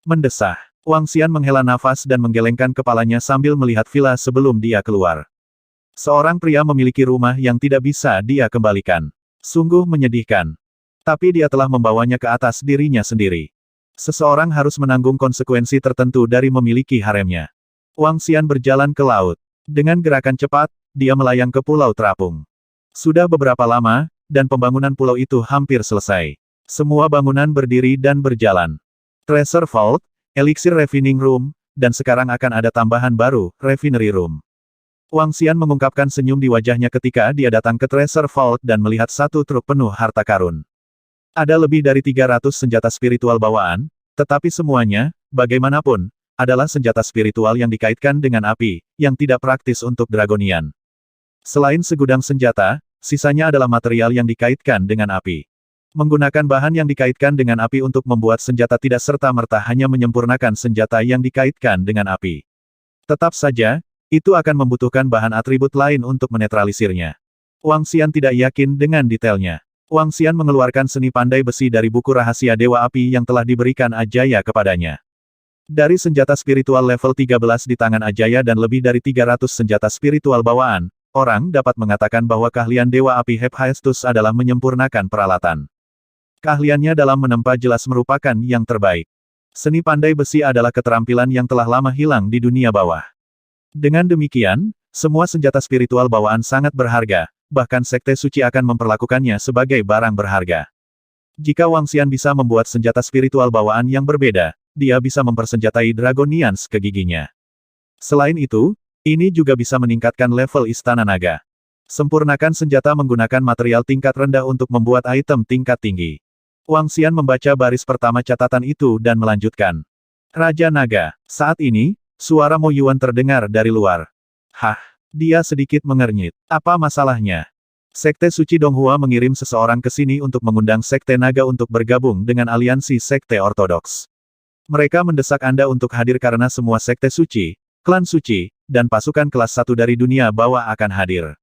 Mendesah. Wang Xian menghela nafas dan menggelengkan kepalanya sambil melihat villa sebelum dia keluar. Seorang pria memiliki rumah yang tidak bisa dia kembalikan. Sungguh menyedihkan. Tapi dia telah membawanya ke atas dirinya sendiri. Seseorang harus menanggung konsekuensi tertentu dari memiliki haremnya. Wang Xian berjalan ke laut. Dengan gerakan cepat, dia melayang ke pulau terapung. Sudah beberapa lama, dan pembangunan pulau itu hampir selesai. Semua bangunan berdiri dan berjalan. Treasure Vault, Elixir Refining Room, dan sekarang akan ada tambahan baru, Refinery Room. Wang Xian mengungkapkan senyum di wajahnya ketika dia datang ke Treasure Vault dan melihat satu truk penuh harta karun. Ada lebih dari 300 senjata spiritual bawaan, tetapi semuanya, bagaimanapun, adalah senjata spiritual yang dikaitkan dengan api, yang tidak praktis untuk Dragonian. Selain segudang senjata, sisanya adalah material yang dikaitkan dengan api. Menggunakan bahan yang dikaitkan dengan api untuk membuat senjata tidak serta-merta hanya menyempurnakan senjata yang dikaitkan dengan api. Tetap saja, itu akan membutuhkan bahan atribut lain untuk menetralisirnya. Wang Xian tidak yakin dengan detailnya. Wang Xian mengeluarkan seni pandai besi dari buku rahasia Dewa Api yang telah diberikan Ajaya kepadanya. Dari senjata spiritual level 13 di tangan Ajaya dan lebih dari 300 senjata spiritual bawaan, orang dapat mengatakan bahwa keahlian Dewa Api Hephaestus adalah menyempurnakan peralatan. Keahliannya dalam menempa jelas merupakan yang terbaik. Seni pandai besi adalah keterampilan yang telah lama hilang di dunia bawah. Dengan demikian, semua senjata spiritual bawaan sangat berharga, bahkan Sekte Suci akan memperlakukannya sebagai barang berharga. Jika Wang Xian bisa membuat senjata spiritual bawaan yang berbeda, dia bisa mempersenjatai Dragonians ke giginya. Selain itu, ini juga bisa meningkatkan level Istana Naga. Sempurnakan senjata menggunakan material tingkat rendah untuk membuat item tingkat tinggi. Wang Xian membaca baris pertama catatan itu dan melanjutkan. Raja Naga. Saat ini, suara Mo Yuan terdengar dari luar. Hah? Dia sedikit mengernyit. Apa masalahnya? Sekte Suci Donghua mengirim seseorang ke sini untuk mengundang Sekte Naga untuk bergabung dengan aliansi Sekte Ortodoks. Mereka mendesak Anda untuk hadir karena semua Sekte Suci, Klan Suci, dan pasukan kelas 1 dari dunia bawah akan hadir.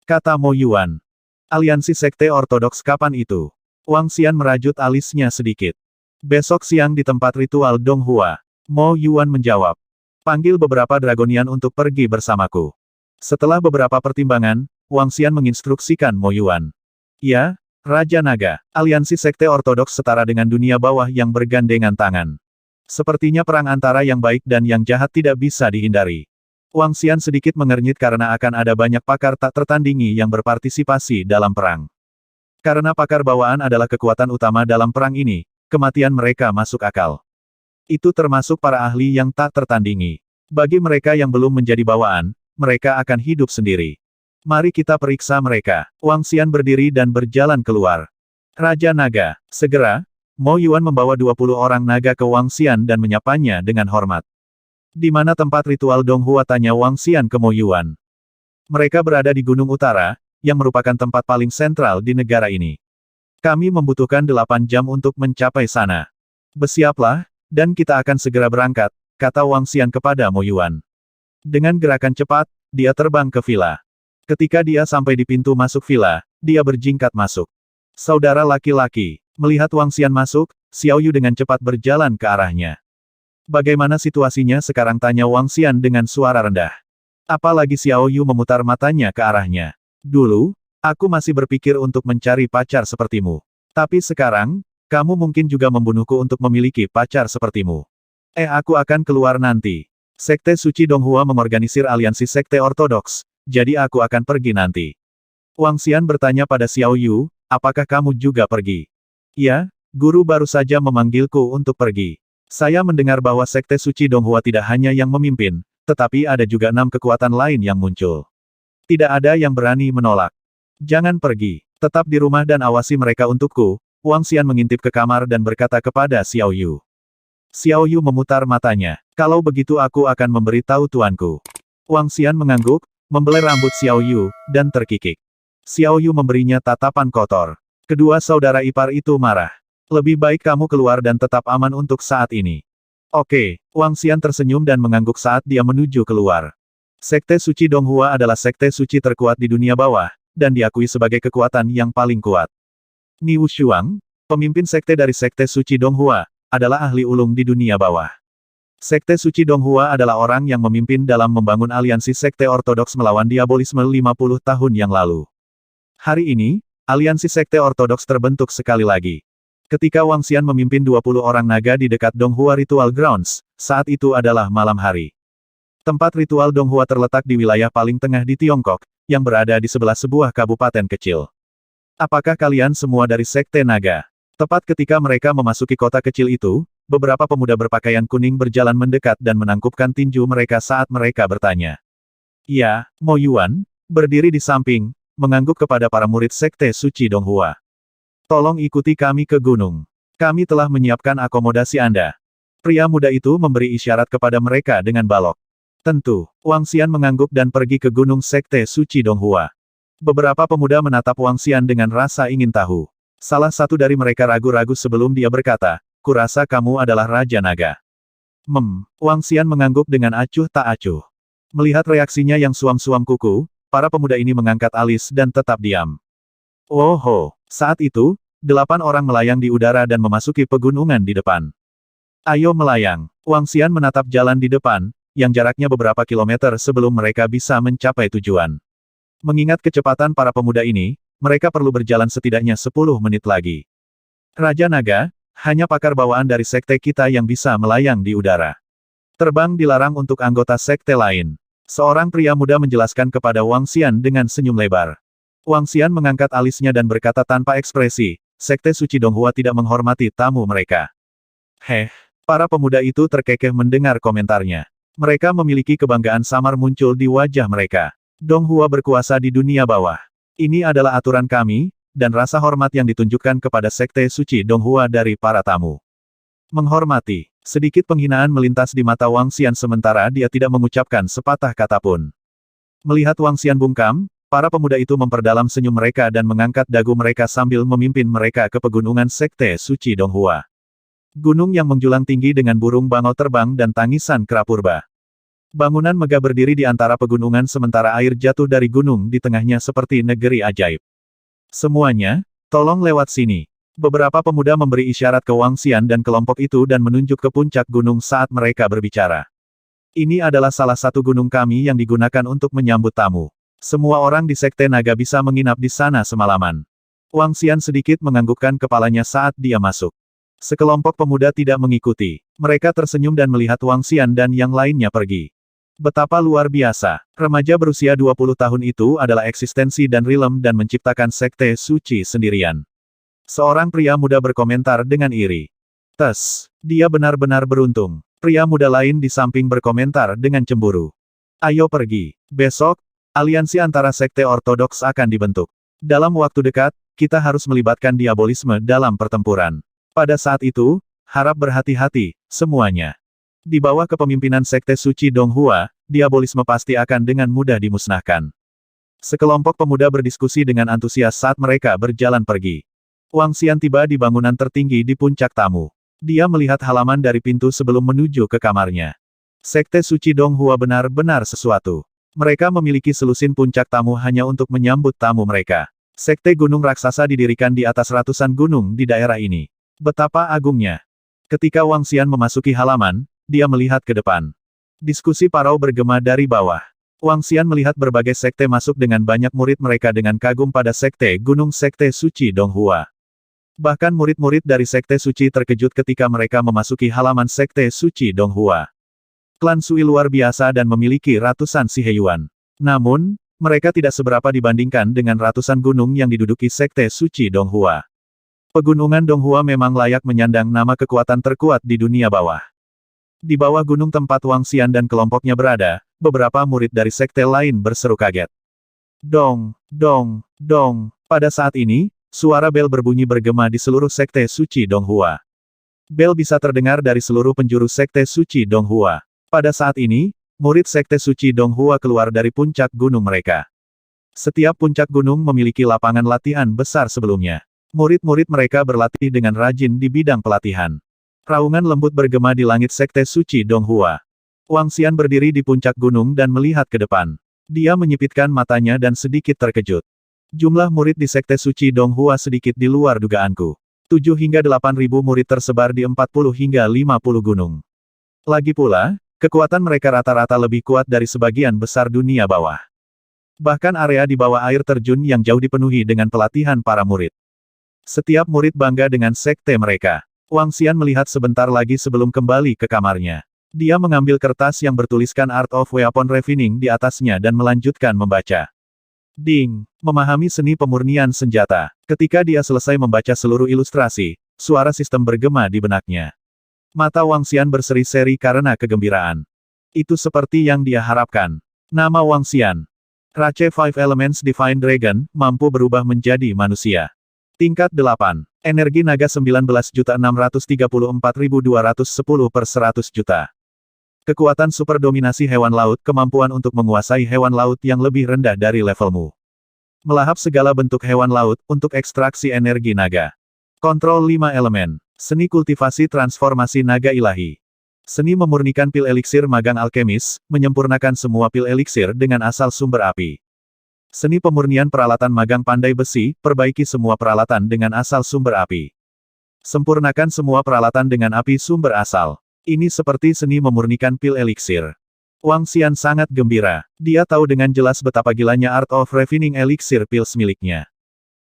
Kata Mo Yuan. Aliansi Sekte Ortodoks kapan itu? Wang Xian merajut alisnya sedikit. Besok siang di tempat ritual Donghua. Mo Yuan menjawab. Panggil beberapa Dragonian untuk pergi bersamaku. Setelah beberapa pertimbangan, Wang Xian menginstruksikan Mo Yuan. Ya, Raja Naga. Aliansi Sekte Ortodoks setara dengan dunia bawah yang bergandengan tangan. Sepertinya perang antara yang baik dan yang jahat tidak bisa dihindari. Wang Xian sedikit mengernyit karena akan ada banyak pakar tak tertandingi yang berpartisipasi dalam perang. Karena pakar bawaan adalah kekuatan utama dalam perang ini, kematian mereka masuk akal. Itu termasuk para ahli yang tak tertandingi. Bagi mereka yang belum menjadi bawaan, mereka akan hidup sendiri. Mari kita periksa mereka. Wang Xian berdiri dan berjalan keluar. Raja Naga. Segera, Mo Yuan membawa 20 orang naga ke Wang Xian dan menyapanya dengan hormat. Di mana tempat ritual Donghua, tanya Wang Xian ke Mo Yuan. Mereka berada di Gunung Utara, yang merupakan tempat paling sentral di negara ini. Kami membutuhkan 8 jam untuk mencapai sana. Bersiaplah, dan kita akan segera berangkat, kata Wang Xian kepada Mo Yuan. Dengan gerakan cepat, dia terbang ke villa. Ketika dia sampai di pintu masuk villa, dia berjingkat masuk. Saudara laki-laki, melihat Wang Xian masuk, Xiao Yu dengan cepat berjalan ke arahnya. Bagaimana situasinya sekarang, tanya Wang Xian dengan suara rendah. Apalagi Xiao Yu memutar matanya ke arahnya. Dulu, aku masih berpikir untuk mencari pacar sepertimu. Tapi sekarang, kamu mungkin juga membunuhku untuk memiliki pacar sepertimu. Aku akan keluar nanti. Sekte Suci Donghua mengorganisir aliansi Sekte Ortodoks, jadi aku akan pergi nanti. Wang Xian bertanya pada Xiao Yu, apakah kamu juga pergi? Ya, guru baru saja memanggilku untuk pergi. Saya mendengar bahwa Sekte Suci Donghua tidak hanya yang memimpin, tetapi ada juga 6 kekuatan lain yang muncul. Tidak ada yang berani menolak. Jangan pergi. Tetap di rumah dan awasi mereka untukku. Wang Xian mengintip ke kamar dan berkata kepada Xiao Yu. Xiao Yu memutar matanya. Kalau begitu aku akan memberitahu tuanku. Wang Xian mengangguk, membelai rambut Xiao Yu, dan terkikik. Xiao Yu memberinya tatapan kotor. Kedua saudara ipar itu marah. Lebih baik kamu keluar dan tetap aman untuk saat ini. Oke. Wang Xian tersenyum dan mengangguk saat dia menuju keluar. Sekte Suci Donghua adalah sekte suci terkuat di dunia bawah, dan diakui sebagai kekuatan yang paling kuat. Ni Wushuang, pemimpin sekte dari Sekte Suci Donghua, adalah ahli ulung di dunia bawah. Sekte Suci Donghua adalah orang yang memimpin dalam membangun aliansi sekte ortodoks melawan diabolisme 50 tahun yang lalu. Hari ini, aliansi sekte ortodoks terbentuk sekali lagi. Ketika Wang Xian memimpin 20 orang naga di dekat Donghua Ritual Grounds, saat itu adalah malam hari. Tempat ritual Donghua terletak di wilayah paling tengah di Tiongkok, yang berada di sebelah sebuah kabupaten kecil. Apakah kalian semua dari sekte naga? Tepat ketika mereka memasuki kota kecil itu, beberapa pemuda berpakaian kuning berjalan mendekat dan menangkupkan tinju mereka saat mereka bertanya. Ya, Mo Yuan, berdiri di samping, mengangguk kepada para murid sekte suci Donghua. Tolong ikuti kami ke gunung. Kami telah menyiapkan akomodasi Anda. Pria muda itu memberi isyarat kepada mereka dengan balok. Tentu, Wang Xian mengangguk dan pergi ke gunung sekte suci Donghua. Beberapa pemuda menatap Wang Xian dengan rasa ingin tahu. Salah satu dari mereka ragu-ragu sebelum dia berkata, "Kurasa kamu adalah Raja Naga." Wang Xian mengangguk dengan acuh tak acuh. Melihat reaksinya yang suam-suam kuku, para pemuda ini mengangkat alis dan tetap diam. Oh, saat itu, 8 orang melayang di udara dan memasuki pegunungan di depan. Ayo melayang. Wang Xian menatap jalan di depan, yang jaraknya beberapa kilometer sebelum mereka bisa mencapai tujuan. Mengingat kecepatan para pemuda ini, mereka perlu berjalan setidaknya 10 menit lagi. Raja Naga, hanya pakar bawaan dari sekte kita yang bisa melayang di udara. Terbang dilarang untuk anggota sekte lain. Seorang pria muda menjelaskan kepada Wang Xian dengan senyum lebar. Wang Xian mengangkat alisnya dan berkata tanpa ekspresi, sekte suci Donghua tidak menghormati tamu mereka. Para pemuda itu terkekeh mendengar komentarnya. Mereka memiliki kebanggaan samar muncul di wajah mereka. Donghua berkuasa di dunia bawah. Ini adalah aturan kami, dan rasa hormat yang ditunjukkan kepada sekte suci Donghua dari para tamu. Menghormati. Sedikit penghinaan melintas di mata Wang Xian sementara dia tidak mengucapkan sepatah kata pun. Melihat Wang Xian bungkam, para pemuda itu memperdalam senyum mereka dan mengangkat dagu mereka sambil memimpin mereka ke pegunungan sekte suci Donghua. Gunung yang menjulang tinggi dengan burung bangau terbang dan tangisan kera purba. Bangunan megah berdiri di antara pegunungan sementara air jatuh dari gunung di tengahnya seperti negeri ajaib. Semuanya, tolong lewat sini. Beberapa pemuda memberi isyarat ke Wang Xian dan kelompok itu dan menunjuk ke puncak gunung saat mereka berbicara. Ini adalah salah satu gunung kami yang digunakan untuk menyambut tamu. Semua orang di sekte naga bisa menginap di sana semalaman. Wang Xian sedikit menganggukkan kepalanya saat dia masuk. Sekelompok pemuda tidak mengikuti. Mereka tersenyum dan melihat Wang Xian dan yang lainnya pergi. Betapa luar biasa. Remaja berusia 20 tahun itu adalah eksistensi dan rilem dan menciptakan sekte suci sendirian. Seorang pria muda berkomentar dengan iri. Dia benar-benar beruntung. Pria muda lain di samping berkomentar dengan cemburu. Ayo pergi. Besok, aliansi antara sekte ortodoks akan dibentuk. Dalam waktu dekat, kita harus melibatkan diabolisme dalam pertempuran. Pada saat itu, harap berhati-hati, semuanya. Di bawah kepemimpinan sekte suci Donghua, diabolisme pasti akan dengan mudah dimusnahkan. Sekelompok pemuda berdiskusi dengan antusias saat mereka berjalan pergi. Wang Xian tiba di bangunan tertinggi di puncak tamu. Dia melihat halaman dari pintu sebelum menuju ke kamarnya. Sekte suci Donghua benar-benar sesuatu. Mereka memiliki selusin puncak tamu hanya untuk menyambut tamu mereka. Sekte gunung raksasa didirikan di atas ratusan gunung di daerah ini. Betapa agungnya. Ketika Wang Xian memasuki halaman, dia melihat ke depan. Diskusi parau bergema dari bawah. Wang Xian melihat berbagai sekte masuk dengan banyak murid mereka dengan kagum pada sekte gunung sekte suci Donghua. Bahkan murid-murid dari sekte suci terkejut ketika mereka memasuki halaman sekte suci Donghua. Klan Sui luar biasa dan memiliki ratusan Siheyuan. Namun, mereka tidak seberapa dibandingkan dengan ratusan gunung yang diduduki sekte suci Donghua. Pegunungan Donghua memang layak menyandang nama kekuatan terkuat di dunia bawah. Di bawah gunung tempat Wang Xian dan kelompoknya berada, beberapa murid dari sekte lain berseru kaget. Dong. Pada saat ini, suara bel berbunyi bergema di seluruh sekte suci Donghua. Bel bisa terdengar dari seluruh penjuru sekte suci Donghua. Pada saat ini, murid sekte suci Donghua keluar dari puncak gunung mereka. Setiap puncak gunung memiliki lapangan latihan besar sebelumnya. Murid-murid mereka berlatih dengan rajin di bidang pelatihan. Raungan lembut bergema di langit sekte suci Donghua. Wang Xian berdiri di puncak gunung dan melihat ke depan. Dia menyipitkan matanya dan sedikit terkejut. Jumlah murid di sekte suci Donghua sedikit di luar dugaanku. 7 hingga 8.000 murid tersebar di 40 hingga 50 gunung. Lagi pula, kekuatan mereka rata-rata lebih kuat dari sebagian besar dunia bawah. Bahkan area di bawah air terjun yang jauh dipenuhi dengan pelatihan para murid. Setiap murid bangga dengan sekte mereka. Wang Xian melihat sebentar lagi sebelum kembali ke kamarnya. Dia mengambil kertas yang bertuliskan Art of Weapon Refining di atasnya dan melanjutkan membaca. Ding! Memahami seni pemurnian senjata. Ketika dia selesai membaca seluruh ilustrasi, suara sistem bergema di benaknya. Mata Wang Xian berseri-seri karena kegembiraan. Itu seperti yang dia harapkan. Nama Wang Xian. Rache Five Elements Divine Dragon, mampu berubah menjadi manusia. Tingkat 8. Energi naga 19.634.210/100 juta. Kekuatan super dominasi hewan laut, kemampuan untuk menguasai hewan laut yang lebih rendah dari levelmu. Melahap segala bentuk hewan laut, untuk ekstraksi energi naga. Kontrol 5 elemen. Seni kultivasi transformasi naga ilahi. Seni memurnikan pil eliksir magang alkemis, menyempurnakan semua pil eliksir dengan asal sumber api. Seni pemurnian peralatan magang pandai besi, perbaiki semua peralatan dengan asal sumber api. Sempurnakan semua peralatan dengan api sumber asal. Ini seperti seni memurnikan pil eliksir. Wang Xian sangat gembira. Dia tahu dengan jelas betapa gilanya Art of Refining Elixir Pills miliknya.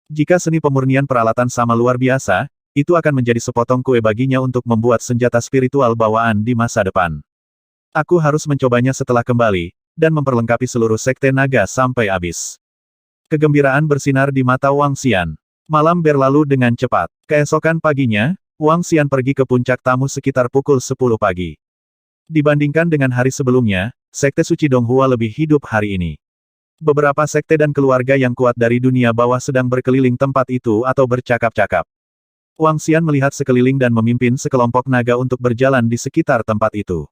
Jika seni pemurnian peralatan sama luar biasa, itu akan menjadi sepotong kue baginya untuk membuat senjata spiritual bawaan di masa depan. Aku harus mencobanya setelah kembali, dan memperlengkapi seluruh sekte naga sampai habis. Kegembiraan bersinar di mata Wang Xian. Malam berlalu dengan cepat. Keesokan paginya, Wang Xian pergi ke puncak tamu sekitar pukul 10 pagi. Dibandingkan dengan hari sebelumnya, Sekte Suci Donghua lebih hidup hari ini. Beberapa sekte dan keluarga yang kuat dari dunia bawah sedang berkeliling tempat itu atau bercakap-cakap. Wang Xian melihat sekeliling dan memimpin sekelompok naga untuk berjalan di sekitar tempat itu.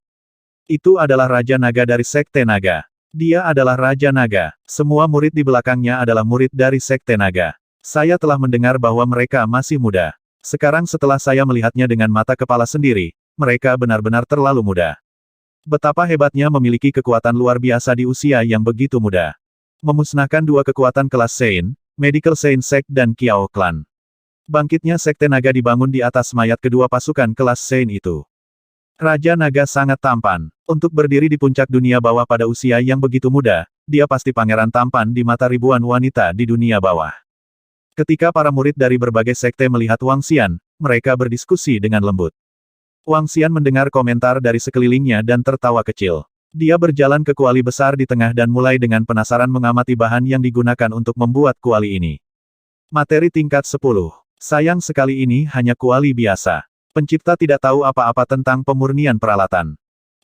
Itu adalah Raja Naga dari Sekte Naga. Dia adalah Raja Naga. Semua murid di belakangnya adalah murid dari Sekte Naga. Saya telah mendengar bahwa mereka masih muda. Sekarang setelah saya melihatnya dengan mata kepala sendiri, mereka benar-benar terlalu muda. Betapa hebatnya memiliki kekuatan luar biasa di usia yang begitu muda. Memusnahkan dua kekuatan kelas Sein, Medical Sein Sect dan Kiao Clan. Bangkitnya Sekte Naga dibangun di atas mayat kedua pasukan kelas Sein itu. Raja Naga sangat tampan. Untuk berdiri di puncak dunia bawah pada usia yang begitu muda, dia pasti pangeran tampan di mata ribuan wanita di dunia bawah. Ketika para murid dari berbagai sekte melihat Wang Xian, mereka berdiskusi dengan lembut. Wang Xian mendengar komentar dari sekelilingnya dan tertawa kecil. Dia berjalan ke kuali besar di tengah dan mulai dengan penasaran mengamati bahan yang digunakan untuk membuat kuali ini. Materi tingkat 10. Sayang sekali ini hanya kuali biasa. Pencipta tidak tahu apa-apa tentang pemurnian peralatan.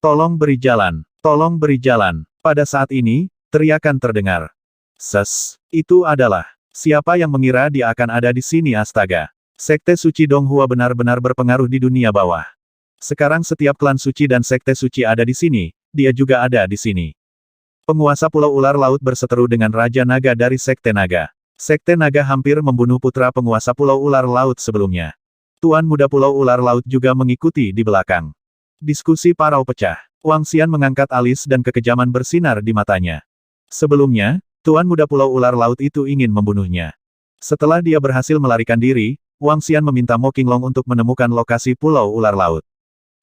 Tolong beri jalan. Tolong beri jalan. Pada saat ini, teriakan terdengar. Ses. Itu adalah. Siapa yang mengira dia akan ada di sini astaga. Sekte Suci Donghua benar-benar berpengaruh di dunia bawah. Sekarang setiap klan suci dan sekte suci ada di sini, dia juga ada di sini. Penguasa Pulau Ular Laut berseteru dengan Raja Naga dari Sekte Naga. Sekte Naga hampir membunuh putra penguasa Pulau Ular Laut sebelumnya. Tuan Muda Pulau Ular Laut juga mengikuti di belakang. Diskusi parau pecah. Wang Xian mengangkat alis dan kekejaman bersinar di matanya. Sebelumnya, Tuan Muda Pulau Ular Laut itu ingin membunuhnya. Setelah dia berhasil melarikan diri, Wang Xian meminta Mo Qinglong untuk menemukan lokasi Pulau Ular Laut.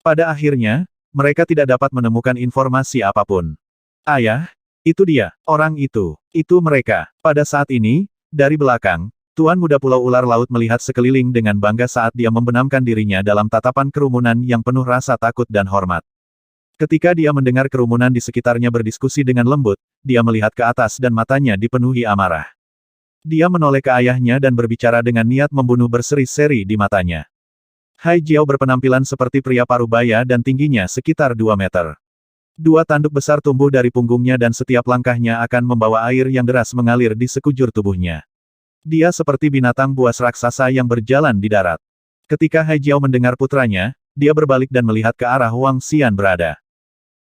Pada akhirnya, mereka tidak dapat menemukan informasi apapun. Ayah, itu dia, orang itu mereka. Pada saat ini, dari belakang, Tuan Muda Pulau Ular Laut melihat sekeliling dengan bangga saat dia membenamkan dirinya dalam tatapan kerumunan yang penuh rasa takut dan hormat. Ketika dia mendengar kerumunan di sekitarnya berdiskusi dengan lembut, dia melihat ke atas dan matanya dipenuhi amarah. Dia menoleh ke ayahnya dan berbicara dengan niat membunuh berseri-seri di matanya. Hai Jiao berpenampilan seperti pria parubaya dan tingginya sekitar 2 meter. Dua tanduk besar tumbuh dari punggungnya dan setiap langkahnya akan membawa air yang deras mengalir di sekujur tubuhnya. Dia seperti binatang buas raksasa yang berjalan di darat. Ketika Hai Jiao mendengar putranya, dia berbalik dan melihat ke arah Wang Xian berada.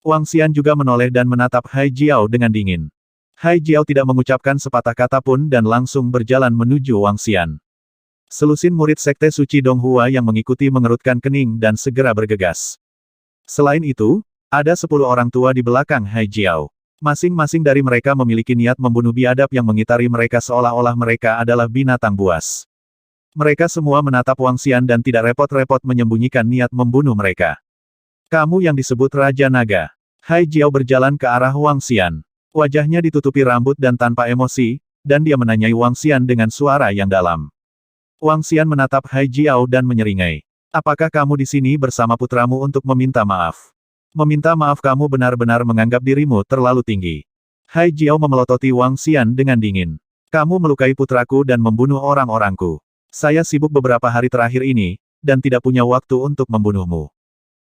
Wang Xian juga menoleh dan menatap Hai Jiao dengan dingin. Hai Jiao tidak mengucapkan sepatah kata pun dan langsung berjalan menuju Wang Xian. Selusin murid Sekte Suci Donghua yang mengikuti mengerutkan kening dan segera bergegas. Selain itu, ada 10 orang tua di belakang Hai Jiao. Masing-masing dari mereka memiliki niat membunuh biadab yang mengitari mereka seolah-olah mereka adalah binatang buas. Mereka semua menatap Wang Xian dan tidak repot-repot menyembunyikan niat membunuh mereka. Kamu yang disebut Raja Naga. Hai Jiao berjalan ke arah Wang Xian. Wajahnya ditutupi rambut dan tanpa emosi, dan dia menanyai Wang Xian dengan suara yang dalam. Wang Xian menatap Hai Jiao dan menyeringai. Apakah kamu di sini bersama putramu untuk meminta maaf? Meminta maaf kamu benar-benar menganggap dirimu terlalu tinggi. Hai Jiao memelototi Wang Xian dengan dingin. Kamu melukai putraku dan membunuh orang-orangku. Saya sibuk beberapa hari terakhir ini, dan tidak punya waktu untuk membunuhmu.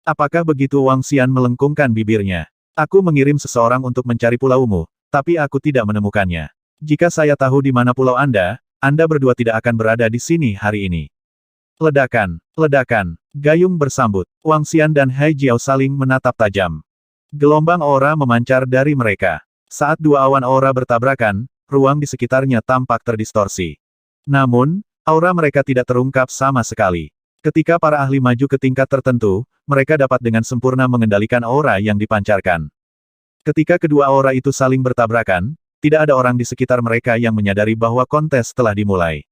Apakah begitu? Wang Xian melengkungkan bibirnya. Aku mengirim seseorang untuk mencari pulaumu, tapi aku tidak menemukannya. Jika saya tahu di mana pulau Anda berdua tidak akan berada di sini hari ini. Ledakan, ledakan, gayung bersambut. Wang Xian dan Hai Jiao saling menatap tajam. Gelombang aura memancar dari mereka. Saat dua awan aura bertabrakan, ruang di sekitarnya tampak terdistorsi. Namun, aura mereka tidak terungkap sama sekali. Ketika para ahli maju ke tingkat tertentu, mereka dapat dengan sempurna mengendalikan aura yang dipancarkan. Ketika kedua aura itu saling bertabrakan, tidak ada orang di sekitar mereka yang menyadari bahwa kontes telah dimulai.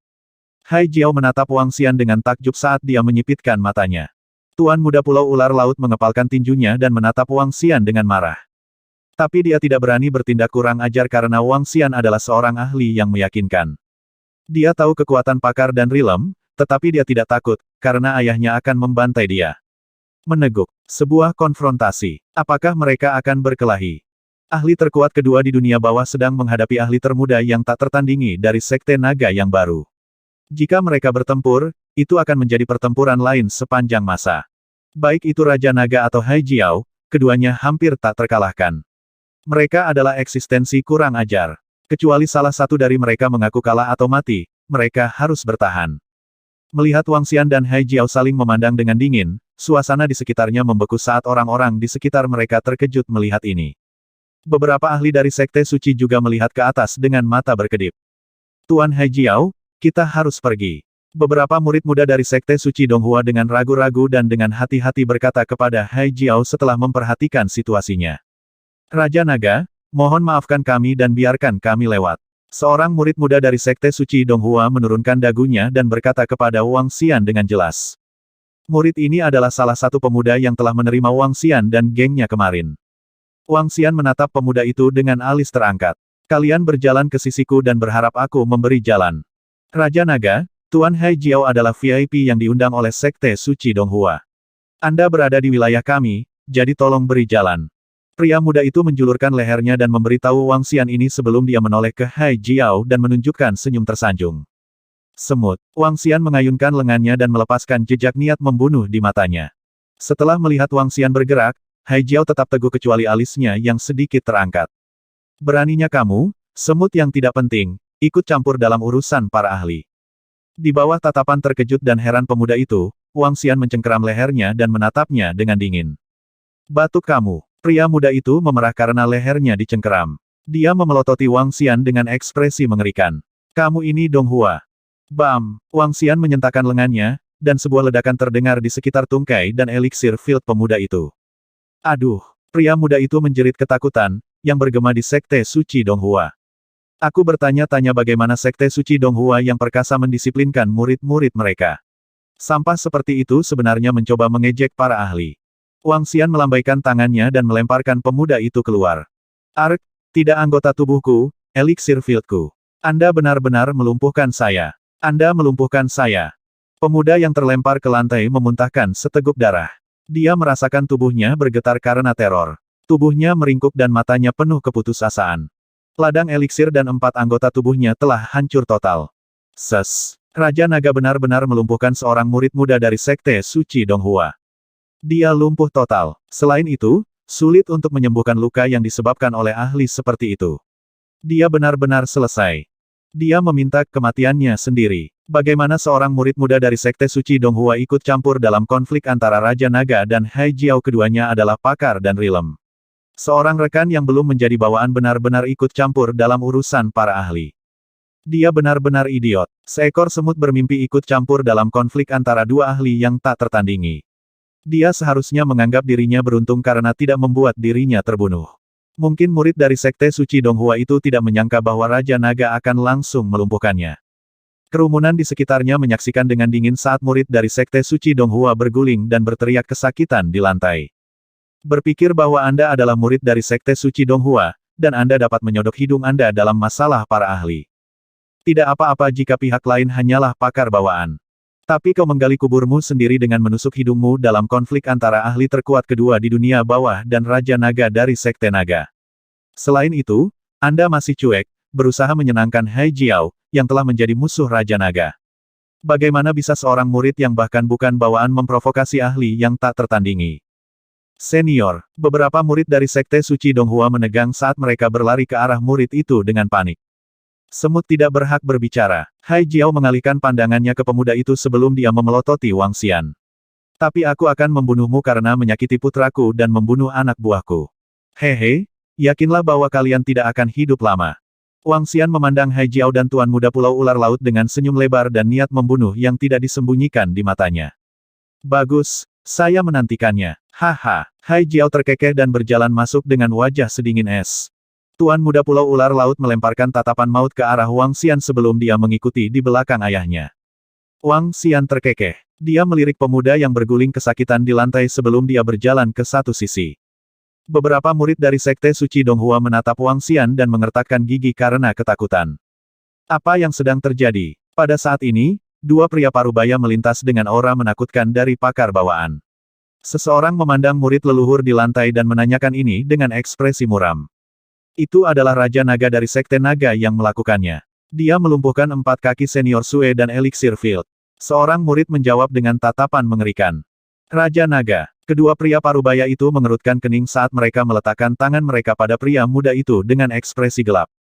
Hai Jiao menatap Wang Xian dengan takjub saat dia menyipitkan matanya. Tuan muda Pulau Ular Laut mengepalkan tinjunya dan menatap Wang Xian dengan marah. Tapi dia tidak berani bertindak kurang ajar karena Wang Xian adalah seorang ahli yang meyakinkan. Dia tahu kekuatan pakar dan rilem, tetapi dia tidak takut, karena ayahnya akan membantai dia. Meneguk. Sebuah konfrontasi. Apakah mereka akan berkelahi? Ahli terkuat kedua di dunia bawah sedang menghadapi ahli termuda yang tak tertandingi dari Sekte Naga yang baru. Jika mereka bertempur, itu akan menjadi pertempuran lain sepanjang masa. Baik itu Raja Naga atau Hai Jiao, keduanya hampir tak terkalahkan. Mereka adalah eksistensi kurang ajar. Kecuali salah satu dari mereka mengaku kalah atau mati, mereka harus bertahan. Melihat Wang Xian dan Hai Jiao saling memandang dengan dingin, suasana di sekitarnya membeku saat orang-orang di sekitar mereka terkejut melihat ini. Beberapa ahli dari Sekte Suci juga melihat ke atas dengan mata berkedip. Tuan Hai Jiao, kita harus pergi. Beberapa murid muda dari Sekte Suci Donghua dengan ragu-ragu dan dengan hati-hati berkata kepada Hai Jiao setelah memperhatikan situasinya. Raja Naga, mohon maafkan kami dan biarkan kami lewat. Seorang murid muda dari Sekte Suci Donghua menurunkan dagunya dan berkata kepada Wang Xian dengan jelas. Murid ini adalah salah satu pemuda yang telah menerima Wang Xian dan gengnya kemarin. Wang Xian menatap pemuda itu dengan alis terangkat. Kalian berjalan ke sisiku dan berharap aku memberi jalan. Raja Naga, Tuan Hai Jiao adalah VIP yang diundang oleh Sekte Suci Donghua. Anda berada di wilayah kami, jadi tolong beri jalan. Pria muda itu menjulurkan lehernya dan memberitahu Wang Xian ini sebelum dia menoleh ke Hai Jiao dan menunjukkan senyum tersanjung. Semut. Wang Xian mengayunkan lengannya dan melepaskan jejak niat membunuh di matanya. Setelah melihat Wang Xian bergerak, Hai Jiao tetap teguh kecuali alisnya yang sedikit terangkat. Beraninya kamu, semut yang tidak penting, ikut campur dalam urusan para ahli. Di bawah tatapan terkejut dan heran pemuda itu, Wang Xian mencengkeram lehernya dan menatapnya dengan dingin. Batuk kamu. Pria muda itu memerah karena lehernya dicengkeram. Dia memelototi Wang Xian dengan ekspresi mengerikan. Kamu ini Donghua. Bam! Wang Xian menyentakkan lengannya, dan sebuah ledakan terdengar di sekitar tungkai dan eliksir field pemuda itu. Aduh! Pria muda itu menjerit ketakutan, yang bergema di Sekte Suci Donghua. Aku bertanya-tanya bagaimana Sekte Suci Donghua yang perkasa mendisiplinkan murid-murid mereka. Sampah seperti itu sebenarnya mencoba mengejek para ahli. Wang Xian melambaikan tangannya dan melemparkan pemuda itu keluar. Ark, tidak anggota tubuhku, eliksir fieldku. Anda benar-benar melumpuhkan saya. Anda melumpuhkan saya. Pemuda yang terlempar ke lantai memuntahkan seteguk darah. Dia merasakan tubuhnya bergetar karena teror. Tubuhnya meringkuk dan matanya penuh keputusasaan. Ladang eliksir dan 4 anggota tubuhnya telah hancur total. Raja Naga benar-benar melumpuhkan seorang murid muda dari Sekte Suci Donghua. Dia lumpuh total. Selain itu, sulit untuk menyembuhkan luka yang disebabkan oleh ahli seperti itu. Dia benar-benar selesai. Dia meminta kematiannya sendiri. Bagaimana seorang murid muda dari Sekte Suci Donghua ikut campur dalam konflik antara Raja Naga dan Hai Jiao, keduanya adalah pakar dan rilem. Seorang rekan yang belum menjadi bawaan benar-benar ikut campur dalam urusan para ahli. Dia benar-benar idiot. Seekor semut bermimpi ikut campur dalam konflik antara dua ahli yang tak tertandingi. Dia seharusnya menganggap dirinya beruntung karena tidak membuat dirinya terbunuh. Mungkin murid dari Sekte Suci Donghua itu tidak menyangka bahwa Raja Naga akan langsung melumpuhkannya. Kerumunan di sekitarnya menyaksikan dengan dingin saat murid dari Sekte Suci Donghua berguling dan berteriak kesakitan di lantai. Berpikir bahwa Anda adalah murid dari Sekte Suci Donghua, dan Anda dapat menyodok hidung Anda dalam masalah para ahli. Tidak apa-apa jika pihak lain hanyalah pakar bawaan. Tapi kau menggali kuburmu sendiri dengan menusuk hidungmu dalam konflik antara ahli terkuat kedua di dunia bawah dan Raja Naga dari Sekte Naga. Selain itu, Anda masih cuek, berusaha menyenangkan Hai Jiao, yang telah menjadi musuh Raja Naga. Bagaimana bisa seorang murid yang bahkan bukan bawaan memprovokasi ahli yang tak tertandingi? Senior, beberapa murid dari Sekte Suci Donghua menegang saat mereka berlari ke arah murid itu dengan panik. Semut tidak berhak berbicara. Hai Jiao mengalihkan pandangannya ke pemuda itu sebelum dia memelototi Wang Xian. Tapi aku akan membunuhmu karena menyakiti putraku dan membunuh anak buahku. Hehe, yakinlah bahwa kalian tidak akan hidup lama. Wang Xian memandang Hai Jiao dan Tuan Muda Pulau Ular Laut dengan senyum lebar dan niat membunuh yang tidak disembunyikan di matanya. Bagus, saya menantikannya. Haha, Hai Jiao terkekeh dan berjalan masuk dengan wajah sedingin es. Tuan Muda Pulau Ular Laut melemparkan tatapan maut ke arah Wang Xian sebelum dia mengikuti di belakang ayahnya. Wang Xian terkekeh. Dia melirik pemuda yang berguling kesakitan di lantai sebelum dia berjalan ke satu sisi. Beberapa murid dari Sekte Suci Donghua menatap Wang Xian dan mengertakkan gigi karena ketakutan. Apa yang sedang terjadi? Pada saat ini, dua pria parubaya melintas dengan aura menakutkan dari pakar bawaan. Seseorang memandang murid leluhur di lantai dan menanyakan ini dengan ekspresi muram. Itu adalah Raja Naga dari Sekte Naga yang melakukannya. Dia melumpuhkan 4 kaki senior Sue dan Elixir Field. Seorang murid menjawab dengan tatapan mengerikan. Raja Naga. Kedua pria parubaya itu mengerutkan kening saat mereka meletakkan tangan mereka pada pria muda itu dengan ekspresi gelap.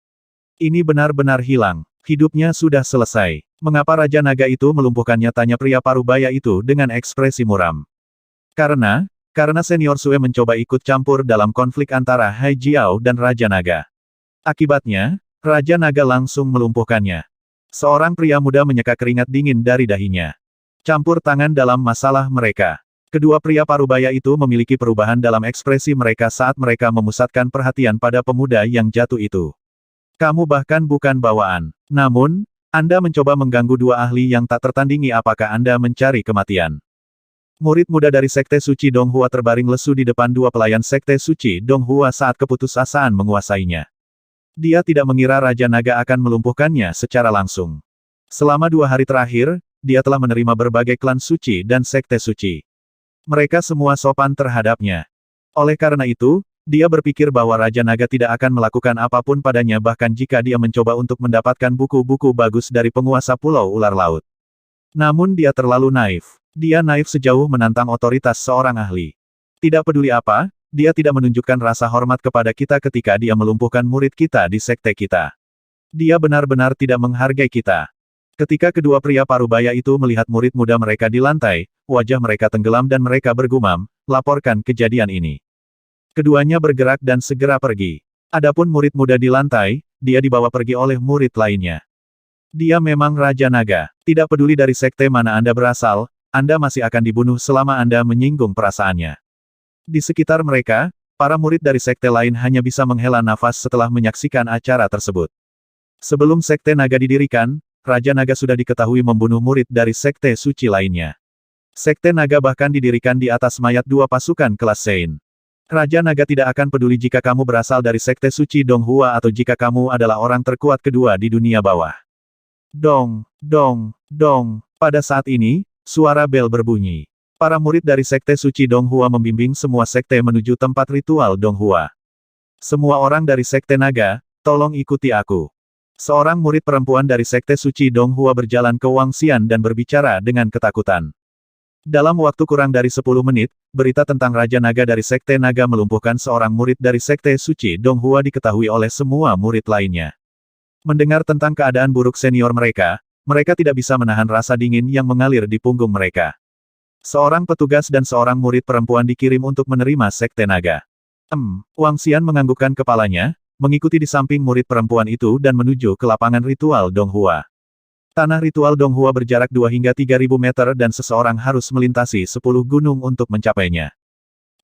Ini benar-benar hilang. Hidupnya sudah selesai. Mengapa Raja Naga itu melumpuhkannya, tanya pria parubaya itu dengan ekspresi muram. Karena senior Sue mencoba ikut campur dalam konflik antara Hai Jiao dan Raja Naga. Akibatnya, Raja Naga langsung melumpuhkannya. Seorang pria muda menyeka keringat dingin dari dahinya. Campur tangan dalam masalah mereka. Kedua pria parubaya itu memiliki perubahan dalam ekspresi mereka saat mereka memusatkan perhatian pada pemuda yang jatuh itu. Kamu bahkan bukan bawaan. Namun, Anda mencoba mengganggu dua ahli yang tak tertandingi. Apakah Anda mencari kematian? Murid muda dari Sekte Suci Donghua terbaring lesu di depan dua pelayan Sekte Suci Donghua saat keputusasaan menguasainya. Dia tidak mengira Raja Naga akan melumpuhkannya secara langsung. Selama 2 hari terakhir, dia telah menerima berbagai klan suci dan Sekte Suci. Mereka semua sopan terhadapnya. Oleh karena itu, dia berpikir bahwa Raja Naga tidak akan melakukan apapun padanya bahkan jika dia mencoba untuk mendapatkan buku-buku bagus dari penguasa Pulau Ular Laut. Namun dia terlalu naif. Dia naif sejauh menantang otoritas seorang ahli. Tidak peduli apa, dia tidak menunjukkan rasa hormat kepada kita ketika dia melumpuhkan murid kita di sekte kita. Dia benar-benar tidak menghargai kita. Ketika kedua pria parubaya itu melihat murid muda mereka di lantai, wajah mereka tenggelam dan mereka bergumam, laporkan kejadian ini. Keduanya bergerak dan segera pergi. Adapun murid muda di lantai, dia dibawa pergi oleh murid lainnya. Dia memang Raja Naga. Tidak peduli dari sekte mana Anda berasal, Anda masih akan dibunuh selama Anda menyinggung perasaannya. Di sekitar mereka, para murid dari sekte lain hanya bisa menghela nafas setelah menyaksikan acara tersebut. Sebelum sekte naga didirikan, Raja Naga sudah diketahui membunuh murid dari sekte suci lainnya. Sekte naga bahkan didirikan di atas mayat 2 pasukan kelas Sein. Raja Naga tidak akan peduli jika kamu berasal dari sekte suci Donghua atau jika kamu adalah orang terkuat kedua di dunia bawah. Dong, dong, dong. Pada saat ini, suara bel berbunyi. Para murid dari Sekte Suci Donghua membimbing semua sekte menuju tempat ritual Donghua. Semua orang dari Sekte Naga, tolong ikuti aku. Seorang murid perempuan dari Sekte Suci Donghua berjalan ke Wang Xian dan berbicara dengan ketakutan. Dalam waktu kurang dari 10 menit, berita tentang Raja Naga dari Sekte Naga melumpuhkan seorang murid dari Sekte Suci Donghua diketahui oleh semua murid lainnya. Mendengar tentang keadaan buruk senior mereka tidak bisa menahan rasa dingin yang mengalir di punggung mereka. Seorang petugas dan seorang murid perempuan dikirim untuk menerima Sekte Naga. Wang Xian menganggukkan kepalanya, mengikuti di samping murid perempuan itu dan menuju ke lapangan ritual Donghua. Tanah ritual Donghua berjarak 2 hingga 3.000 meter dan seseorang harus melintasi 10 gunung untuk mencapainya.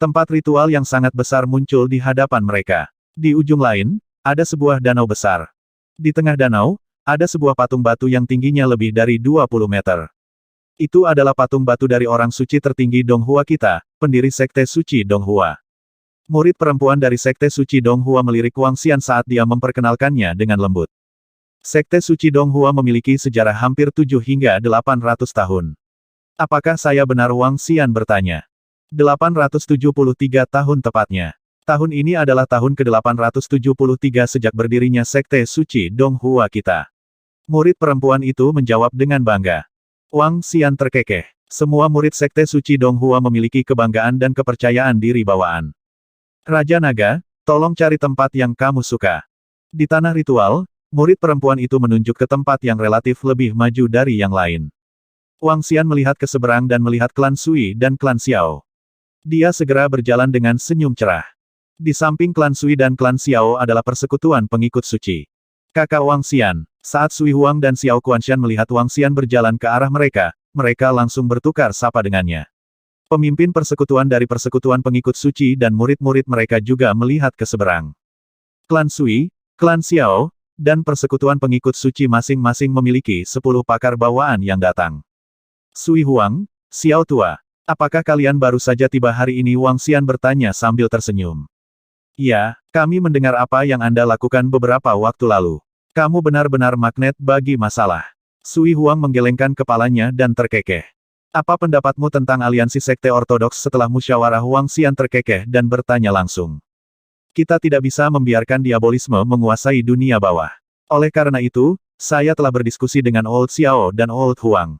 Tempat ritual yang sangat besar muncul di hadapan mereka. Di ujung lain, ada sebuah danau besar. Di tengah danau, Ada sebuah patung batu yang tingginya lebih dari 20 meter. Itu adalah patung batu dari orang suci tertinggi Donghua kita, pendiri Sekte Suci Donghua. Murid perempuan dari Sekte Suci Donghua melirik Wang Xian saat dia memperkenalkannya dengan lembut. Sekte Suci Donghua memiliki sejarah hampir 7 hingga 800 tahun. Apakah saya benar? Wang Xian bertanya. 873 tahun tepatnya. Tahun ini adalah tahun ke-873 sejak berdirinya Sekte Suci Donghua kita. Murid perempuan itu menjawab dengan bangga. Wang Xian terkekeh. Semua murid Sekte Suci Donghua memiliki kebanggaan dan kepercayaan diri bawaan. Raja Naga, tolong cari tempat yang kamu suka. Di tanah ritual, murid perempuan itu menunjuk ke tempat yang relatif lebih maju dari yang lain. Wang Xian melihat ke seberang dan melihat klan Sui dan klan Xiao. Dia segera berjalan dengan senyum cerah. Di samping klan Sui dan klan Xiao adalah persekutuan pengikut suci. Kakak Wang Xian, saat Sui Huang dan Xiao Kuanshan melihat Wang Xian berjalan ke arah mereka, mereka langsung bertukar sapa dengannya. Pemimpin persekutuan dari persekutuan pengikut suci dan murid-murid mereka juga melihat ke seberang. Klan Sui, klan Xiao, dan persekutuan pengikut suci masing-masing memiliki 10 pakar bawaan yang datang. Sui Huang, Xiao tua, apakah kalian baru saja tiba hari ini? Wang Xian bertanya sambil tersenyum. Ya, kami mendengar apa yang Anda lakukan beberapa waktu lalu. Kamu benar-benar magnet bagi masalah. Sui Huang menggelengkan kepalanya dan terkekeh. Apa pendapatmu tentang aliansi sekte ortodoks? Setelah musyawarah, Wang Xian terkekeh dan bertanya langsung. Kita tidak bisa membiarkan diabolisme menguasai dunia bawah. Oleh karena itu, saya telah berdiskusi dengan Old Xiao dan Old Huang.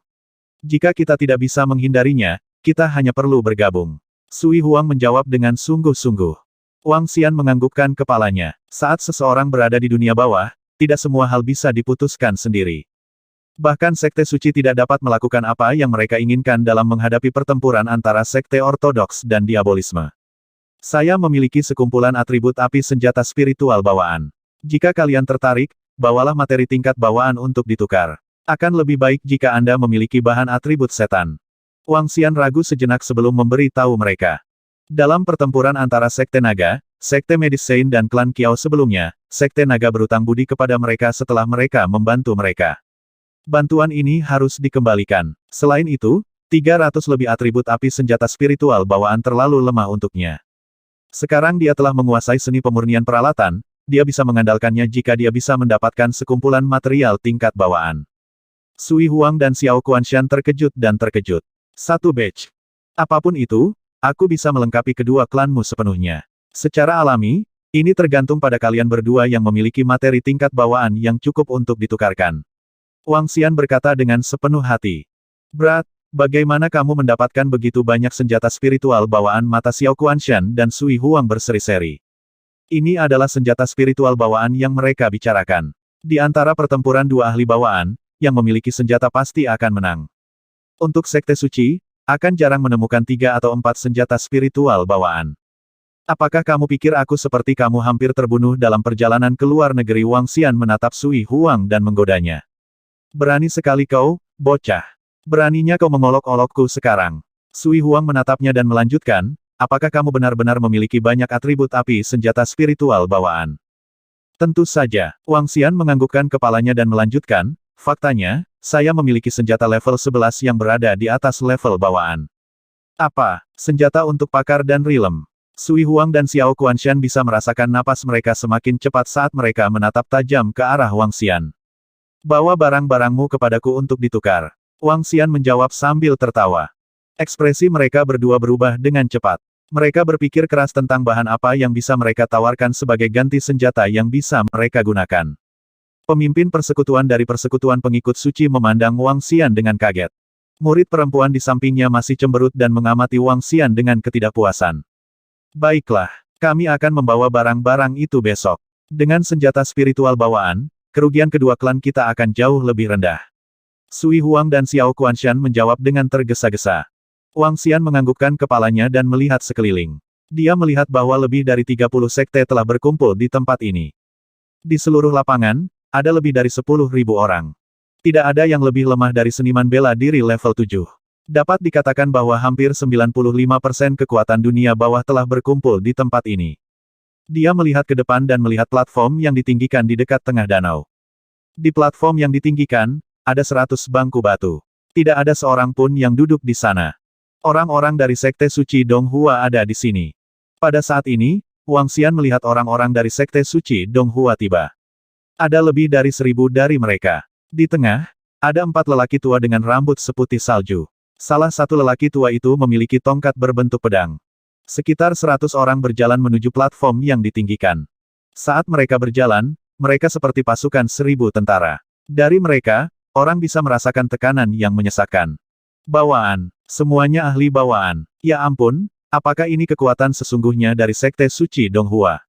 Jika kita tidak bisa menghindarinya, kita hanya perlu bergabung. Sui Huang menjawab dengan sungguh-sungguh. Wang Xian menganggukkan kepalanya. Saat seseorang berada di dunia bawah, tidak semua hal bisa diputuskan sendiri. Bahkan Sekte Suci tidak dapat melakukan apa yang mereka inginkan dalam menghadapi pertempuran antara Sekte Ortodoks dan diabolisme. Saya memiliki sekumpulan atribut api senjata spiritual bawaan. Jika kalian tertarik, bawalah materi tingkat bawaan untuk ditukar. Akan lebih baik jika Anda memiliki bahan atribut setan. Wang Xian ragu sejenak sebelum memberi tahu mereka. Dalam pertempuran antara Sekte Naga, Sekte Medicine dan klan Kiao sebelumnya, Sekte Naga berutang budi kepada mereka setelah mereka membantu mereka. Bantuan ini harus dikembalikan. Selain itu, 300 lebih atribut api senjata spiritual bawaan terlalu lemah untuknya. Sekarang dia telah menguasai seni pemurnian peralatan, dia bisa mengandalkannya jika dia bisa mendapatkan sekumpulan material tingkat bawaan. Sui Huang dan Xiao Kuanshan terkejut dan terkejut. Satu batch. Apapun itu, aku bisa melengkapi kedua klanmu sepenuhnya. Secara alami, ini tergantung pada kalian berdua yang memiliki materi tingkat bawaan yang cukup untuk ditukarkan. Wang Xian berkata dengan sepenuh hati. Brat, bagaimana kamu mendapatkan begitu banyak senjata spiritual bawaan? Mata Xiao Kuanshan dan Sui Huang berseri-seri. Ini adalah senjata spiritual bawaan yang mereka bicarakan. Di antara pertempuran dua ahli bawaan, yang memiliki senjata pasti akan menang. Untuk Sekte Suci, akan jarang menemukan 3 atau 4 senjata spiritual bawaan. Apakah kamu pikir aku seperti kamu hampir terbunuh dalam perjalanan ke luar negeri? Wang Xian menatap Sui Huang dan menggodanya. Berani sekali kau, bocah. Beraninya kau mengolok-olokku sekarang. Sui Huang menatapnya dan melanjutkan, apakah kamu benar-benar memiliki banyak atribut api senjata spiritual bawaan? Tentu saja. Wang Xian menganggukkan kepalanya dan melanjutkan, faktanya, saya memiliki senjata level 11 yang berada di atas level bawaan. Apa? Senjata untuk pakar dan rilem. Sui Huang dan Xiao Kuanshan bisa merasakan napas mereka semakin cepat saat mereka menatap tajam ke arah Wang Xian. Bawa barang-barangmu kepadaku untuk ditukar. Wang Xian menjawab sambil tertawa. Ekspresi mereka berdua berubah dengan cepat. Mereka berpikir keras tentang bahan apa yang bisa mereka tawarkan sebagai ganti senjata yang bisa mereka gunakan. Pemimpin persekutuan dari persekutuan pengikut suci memandang Wang Xian dengan kaget. Murid perempuan di sampingnya masih cemberut dan mengamati Wang Xian dengan ketidakpuasan. Baiklah, kami akan membawa barang-barang itu besok. Dengan senjata spiritual bawaan, kerugian kedua klan kita akan jauh lebih rendah. Sui Huang dan Xiao Kuanshan menjawab dengan tergesa-gesa. Wang Xian menganggukkan kepalanya dan melihat sekeliling. Dia melihat bahwa lebih dari 30 sekte telah berkumpul di tempat ini. Di seluruh lapangan, ada lebih dari 10.000 orang. Tidak ada yang lebih lemah dari seniman bela diri level 7. Dapat dikatakan bahwa hampir 95% kekuatan dunia bawah telah berkumpul di tempat ini. Dia melihat ke depan dan melihat platform yang ditinggikan di dekat tengah danau. Di platform yang ditinggikan, ada 100 bangku batu. Tidak ada seorang pun yang duduk di sana. Orang-orang dari Sekte Suci Donghua ada di sini. Pada saat ini, Wang Xian melihat orang-orang dari Sekte Suci Donghua tiba. Ada lebih dari 1000 dari mereka. Di tengah, ada 4 lelaki tua dengan rambut seputih salju. Salah satu lelaki tua itu memiliki tongkat berbentuk pedang. Sekitar 100 orang berjalan menuju platform yang ditinggikan. Saat mereka berjalan, mereka seperti pasukan 1000 tentara. Dari mereka, orang bisa merasakan tekanan yang menyesakkan. Bawaan. Semuanya ahli bawaan. Ya ampun, apakah ini kekuatan sesungguhnya dari Sekte Suci Donghua?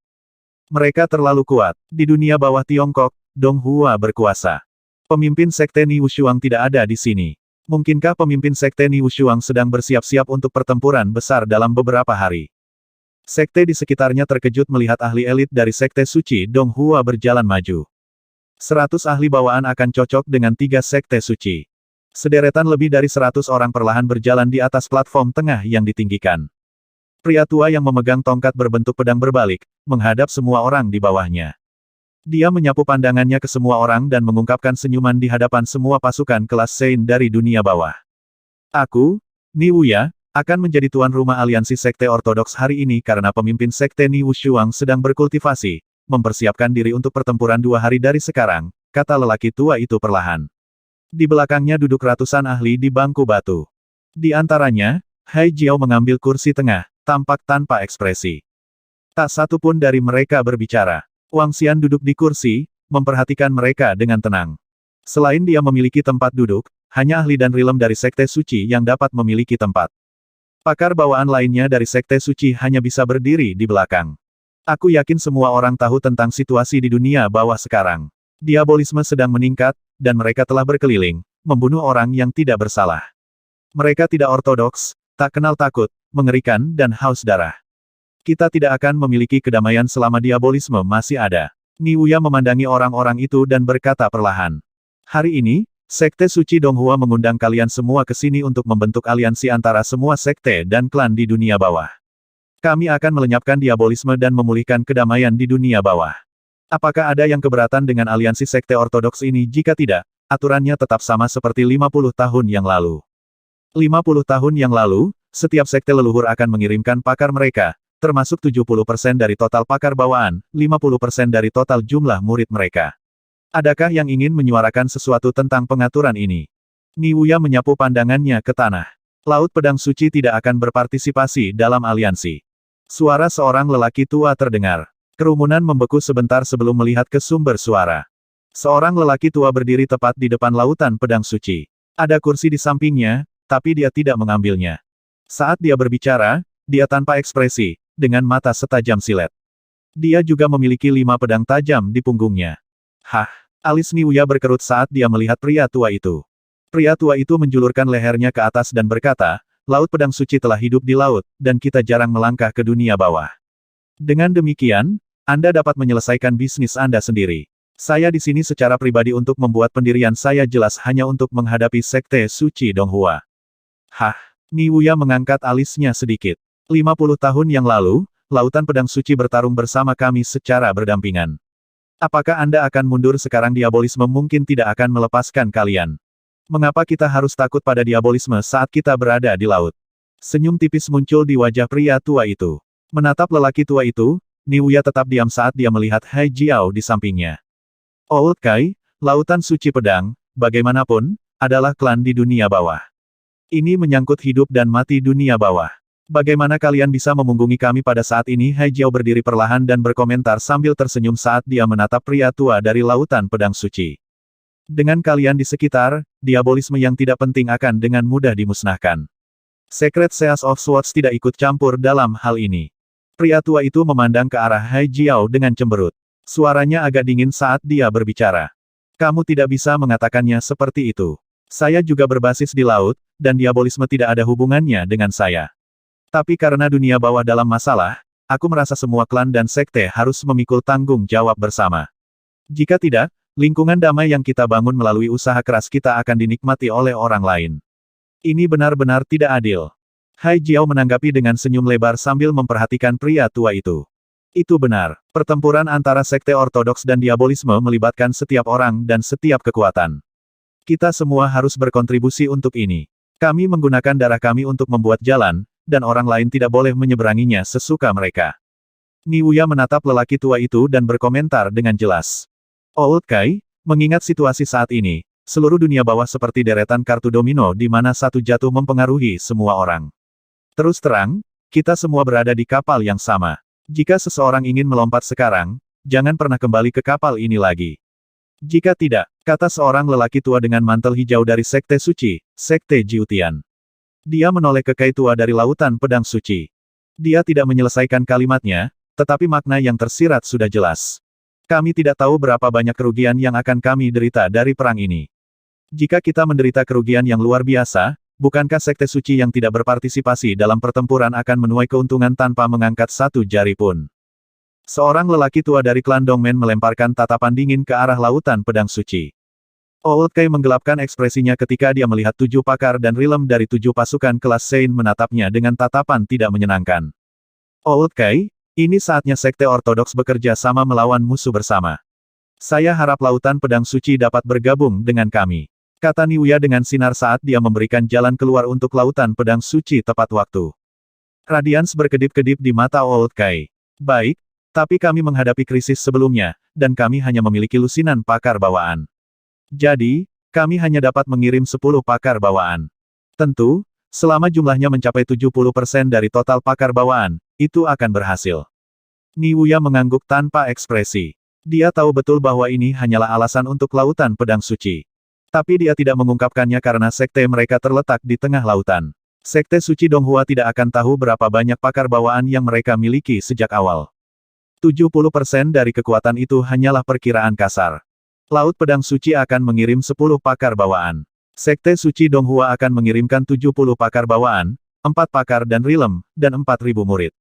Mereka terlalu kuat. Di dunia bawah Tiongkok, Donghua berkuasa. Pemimpin Sekte Ni Wushuang tidak ada di sini. Mungkinkah pemimpin Sekte Ni Wushuang sedang bersiap-siap untuk pertempuran besar dalam beberapa hari? Sekte di sekitarnya terkejut melihat ahli elit dari Sekte Suci Donghua berjalan maju. 100 ahli bawaan akan cocok dengan 3 Sekte Suci. Sederetan lebih dari 100 orang perlahan berjalan di atas platform tengah yang ditinggikan. Pria tua yang memegang tongkat berbentuk pedang berbalik, menghadap semua orang di bawahnya. Dia menyapu pandangannya ke semua orang dan mengungkapkan senyuman di hadapan semua pasukan kelas Sein dari dunia bawah. Aku, Ni Wuya, akan menjadi tuan rumah aliansi Sekte Ortodoks hari ini karena pemimpin Sekte Ni Wushuang sedang berkultivasi, mempersiapkan diri untuk pertempuran 2 hari dari sekarang, kata lelaki tua itu perlahan. Di belakangnya duduk ratusan ahli di bangku batu. Di antaranya, Hai Jiao mengambil kursi tengah, tampak tanpa ekspresi. Tak satu pun dari mereka berbicara. Wang Xian duduk di kursi, memperhatikan mereka dengan tenang. Selain dia memiliki tempat duduk, hanya ahli dan rilem dari Sekte Suci yang dapat memiliki tempat. Pakar bawaan lainnya dari Sekte Suci hanya bisa berdiri di belakang. Aku yakin semua orang tahu tentang situasi di dunia bawah sekarang. Diabolisme sedang meningkat, dan mereka telah berkeliling, membunuh orang yang tidak bersalah. Mereka tidak ortodoks, tak kenal takut, mengerikan dan haus darah. Kita tidak akan memiliki kedamaian selama diabolisme masih ada. Ni Wuya memandangi orang-orang itu dan berkata perlahan. Hari ini, Sekte Suci Donghua mengundang kalian semua ke sini untuk membentuk aliansi antara semua sekte dan klan di dunia bawah. Kami akan melenyapkan diabolisme dan memulihkan kedamaian di dunia bawah. Apakah ada yang keberatan dengan aliansi sekte ortodoks ini? Jika tidak, aturannya tetap sama seperti 50 tahun yang lalu. 50 tahun yang lalu, setiap sekte leluhur akan mengirimkan pakar mereka, termasuk 70% dari total pakar bawaan, 50% dari total jumlah murid mereka. Adakah yang ingin menyuarakan sesuatu tentang pengaturan ini? Ni Wuya menyapu pandangannya ke tanah. Laut Pedang Suci tidak akan berpartisipasi dalam aliansi. Suara seorang lelaki tua terdengar. Kerumunan membeku sebentar sebelum melihat ke sumber suara. Seorang lelaki tua berdiri tepat di depan Lautan Pedang Suci. Ada kursi di sampingnya, tapi dia tidak mengambilnya. Saat dia berbicara, dia tanpa ekspresi, dengan mata setajam silet. Dia juga memiliki 5 pedang tajam di punggungnya. Hah! Alis Ni Wuya berkerut saat dia melihat pria tua itu. Pria tua itu menjulurkan lehernya ke atas dan berkata, Laut Pedang Suci telah hidup di laut, dan kita jarang melangkah ke dunia bawah. Dengan demikian, Anda dapat menyelesaikan bisnis Anda sendiri. Saya di sini secara pribadi untuk membuat pendirian saya jelas hanya untuk menghadapi Sekte Suci Donghua. Hah! Ni Wuya mengangkat alisnya sedikit. 50 tahun yang lalu, Lautan Pedang Suci bertarung bersama kami secara berdampingan. Apakah Anda akan mundur sekarang? Diabolisme mungkin tidak akan melepaskan kalian. Mengapa kita harus takut pada diabolisme saat kita berada di laut? Senyum tipis muncul di wajah pria tua itu. Menatap lelaki tua itu, Ni Wuya tetap diam saat dia melihat Hai Jiao di sampingnya. Old Kai, Lautan Suci Pedang, bagaimanapun, adalah klan di dunia bawah. Ini menyangkut hidup dan mati dunia bawah. Bagaimana kalian bisa memunggungi kami pada saat ini? Hai Jiao berdiri perlahan dan berkomentar sambil tersenyum saat dia menatap pria tua dari Lautan Pedang Suci. Dengan kalian di sekitar, diabolisme yang tidak penting akan dengan mudah dimusnahkan. Secret Seas of Swords tidak ikut campur dalam hal ini. Pria tua itu memandang ke arah Hai Jiao dengan cemberut. Suaranya agak dingin saat dia berbicara. Kamu tidak bisa mengatakannya seperti itu. Saya juga berbasis di laut, dan diabolisme tidak ada hubungannya dengan saya. Tapi karena dunia bawah dalam masalah, aku merasa semua klan dan sekte harus memikul tanggung jawab bersama. Jika tidak, lingkungan damai yang kita bangun melalui usaha keras kita akan dinikmati oleh orang lain. Ini benar-benar tidak adil. Hai Jiao menanggapi dengan senyum lebar sambil memperhatikan pria tua itu. Itu benar. Pertempuran antara sekte ortodoks dan diabolisme melibatkan setiap orang dan setiap kekuatan. Kita semua harus berkontribusi untuk ini. Kami menggunakan darah kami untuk membuat jalan, dan orang lain tidak boleh menyeberanginya sesuka mereka. Niwuya menatap lelaki tua itu dan berkomentar dengan jelas. Old Kai, mengingat situasi saat ini, seluruh dunia bawah seperti deretan kartu domino di mana satu jatuh mempengaruhi semua orang. Terus terang, kita semua berada di kapal yang sama. Jika seseorang ingin melompat sekarang, jangan pernah kembali ke kapal ini lagi. Jika tidak, kata seorang lelaki tua dengan mantel hijau dari Sekte Suci, Sekte Jiutian. Dia menoleh ke Kai tua dari Lautan Pedang Suci. Dia tidak menyelesaikan kalimatnya, tetapi makna yang tersirat sudah jelas. Kami tidak tahu berapa banyak kerugian yang akan kami derita dari perang ini. Jika kita menderita kerugian yang luar biasa, bukankah Sekte Suci yang tidak berpartisipasi dalam pertempuran akan menuai keuntungan tanpa mengangkat satu jari pun? Seorang lelaki tua dari klan Dongmen melemparkan tatapan dingin ke arah Lautan Pedang Suci. Old Kai menggelapkan ekspresinya ketika dia melihat 7 pakar dan rilem dari 7 pasukan kelas Sein menatapnya dengan tatapan tidak menyenangkan. Old Kai, ini saatnya Sekte Ortodoks bekerja sama melawan musuh bersama. Saya harap Lautan Pedang Suci dapat bergabung dengan kami, kata Niwuya dengan sinar saat dia memberikan jalan keluar untuk Lautan Pedang Suci tepat waktu. Radians berkedip-kedip di mata Old Kai. Baik, tapi kami menghadapi krisis sebelumnya, dan kami hanya memiliki lusinan pakar bawaan. Jadi, kami hanya dapat mengirim 10 pakar bawaan. Tentu, selama jumlahnya mencapai 70% dari total pakar bawaan, itu akan berhasil. Niwuya mengangguk tanpa ekspresi. Dia tahu betul bahwa ini hanyalah alasan untuk Lautan Pedang Suci. Tapi dia tidak mengungkapkannya karena sekte mereka terletak di tengah lautan. Sekte Suci Donghua tidak akan tahu berapa banyak pakar bawaan yang mereka miliki sejak awal. 70% dari kekuatan itu hanyalah perkiraan kasar. Laut Pedang Suci akan mengirim 10 pakar bawaan. Sekte Suci Donghua akan mengirimkan 70 pakar bawaan, 4 pakar dan rilem, dan 4.000 murid.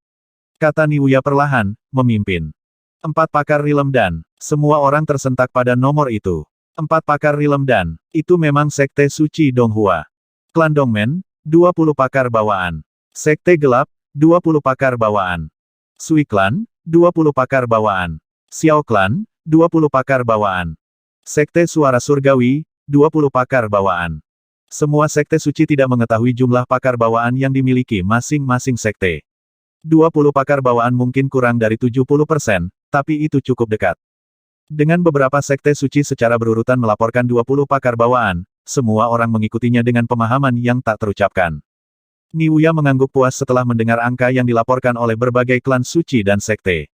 Kata Niwuya perlahan, memimpin. 4 pakar rilem dan, semua orang tersentak pada nomor itu. 4 pakar rilem dan, itu memang Sekte Suci Donghua. Klan Dongmen, 20 pakar bawaan. Sekte Gelap, 20 pakar bawaan. Sui Klan, 20 pakar bawaan. Xiao Klan, 20 pakar bawaan. Sekte Suara Surgawi, 20 pakar bawaan. Semua sekte suci tidak mengetahui jumlah pakar bawaan yang dimiliki masing-masing sekte. 20 pakar bawaan mungkin kurang dari 70%, tapi itu cukup dekat. Dengan beberapa sekte suci secara berurutan melaporkan 20 pakar bawaan, semua orang mengikutinya dengan pemahaman yang tak terucapkan. Niwuya mengangguk puas setelah mendengar angka yang dilaporkan oleh berbagai klan suci dan sekte.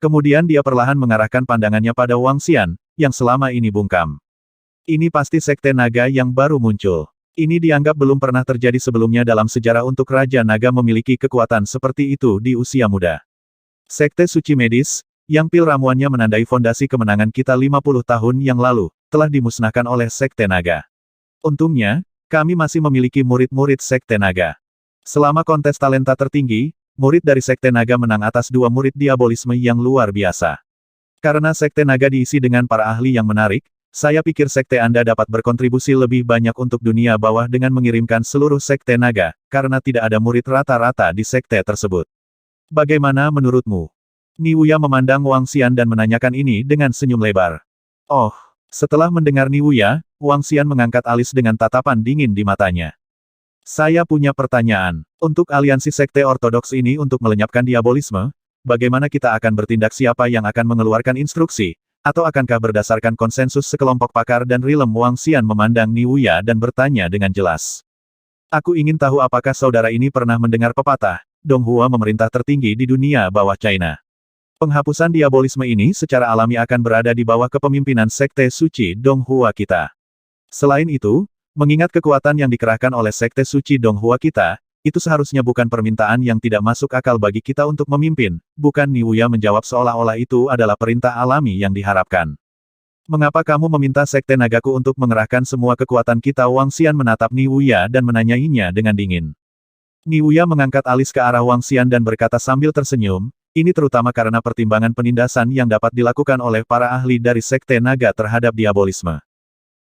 Kemudian dia perlahan mengarahkan pandangannya pada Wang Xian, yang selama ini bungkam. Ini pasti sekte naga yang baru muncul. Ini dianggap belum pernah terjadi sebelumnya dalam sejarah untuk Raja Naga memiliki kekuatan seperti itu di usia muda. Sekte Suci Medis, yang pil ramuannya menandai fondasi kemenangan kita 50 tahun yang lalu, telah dimusnahkan oleh Sekte Naga. Untungnya, kami masih memiliki murid-murid Sekte Naga. Selama kontes talenta tertinggi, murid dari Sekte Naga menang atas 2 murid diabolisme yang luar biasa. Karena Sekte Naga diisi dengan para ahli yang menarik, saya pikir Sekte Anda dapat berkontribusi lebih banyak untuk dunia bawah dengan mengirimkan seluruh Sekte Naga, karena tidak ada murid rata-rata di Sekte tersebut. Bagaimana menurutmu? Niwuya memandang Wang Xian dan menanyakan ini dengan senyum lebar. Oh, setelah mendengar Niwuya, Wang Xian mengangkat alis dengan tatapan dingin di matanya. Saya punya pertanyaan. Untuk aliansi sekte ortodoks ini untuk melenyapkan diabolisme, bagaimana kita akan bertindak, siapa yang akan mengeluarkan instruksi, atau akankah berdasarkan konsensus sekelompok pakar dan rilem? Wang Xian memandang Niwuya dan bertanya dengan jelas. Aku ingin tahu apakah saudara ini pernah mendengar pepatah, Donghua memerintah tertinggi di dunia bawah China. Penghapusan diabolisme ini secara alami akan berada di bawah kepemimpinan Sekte Suci Donghua kita. Selain itu, mengingat kekuatan yang dikerahkan oleh Sekte Suci Donghua kita, itu seharusnya bukan permintaan yang tidak masuk akal bagi kita untuk memimpin, bukan? Niwuya menjawab seolah-olah itu adalah perintah alami yang diharapkan. Mengapa kamu meminta Sekte Nagaku untuk mengerahkan semua kekuatan kita? Wang Xian menatap Niwuya dan menanyainya dengan dingin. Niwuya mengangkat alis ke arah Wang Xian dan berkata sambil tersenyum, ini terutama karena pertimbangan penindasan yang dapat dilakukan oleh para ahli dari Sekte Naga terhadap diabolisme.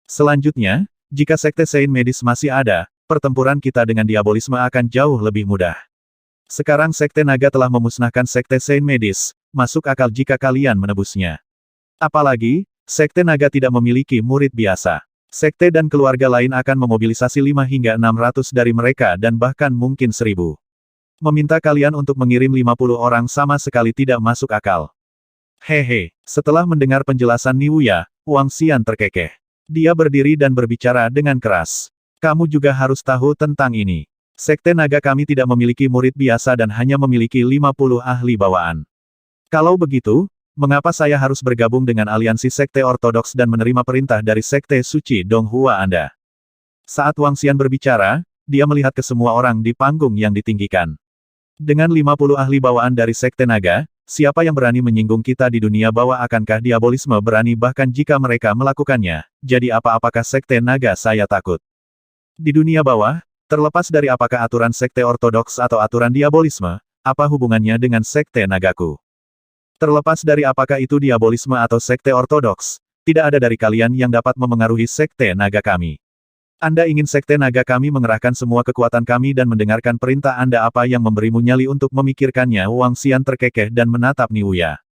Selanjutnya, jika Sekte Sein Medis masih ada, pertempuran kita dengan diabolisme akan jauh lebih mudah. Sekarang Sekte Naga telah memusnahkan Sekte Sein Medis, masuk akal jika kalian menebusnya. Apalagi, Sekte Naga tidak memiliki murid biasa. Sekte dan keluarga lain akan memobilisasi 5 hingga 600 dari mereka dan bahkan mungkin 1000. Meminta kalian untuk mengirim 50 orang sama sekali tidak masuk akal. Hehe, setelah mendengar penjelasan Niwuya, Wang Xian terkekeh. Dia berdiri dan berbicara dengan keras. Kamu juga harus tahu tentang ini. Sekte Naga kami tidak memiliki murid biasa dan hanya memiliki 50 ahli bawaan. Kalau begitu, mengapa saya harus bergabung dengan aliansi Sekte Ortodoks dan menerima perintah dari Sekte Suci Donghua Anda? Saat Wang Xian berbicara, dia melihat ke semua orang di panggung yang ditinggikan. Dengan 50 ahli bawaan dari Sekte Naga, siapa yang berani menyinggung kita di dunia bawah? Akankah diabolisme berani bahkan jika mereka melakukannya? Jadi apakah Sekte Naga saya takut? Di dunia bawah, terlepas dari apakah aturan Sekte Ortodoks atau aturan diabolisme, apa hubungannya dengan Sekte Nagaku? Terlepas dari apakah itu diabolisme atau Sekte Ortodoks, tidak ada dari kalian yang dapat memengaruhi Sekte Naga kami. Anda ingin Sekte Naga kami mengerahkan semua kekuatan kami dan mendengarkan perintah Anda? Apa yang memberimu nyali untuk memikirkannya? Wang Xian terkekeh dan menatap Niwuya.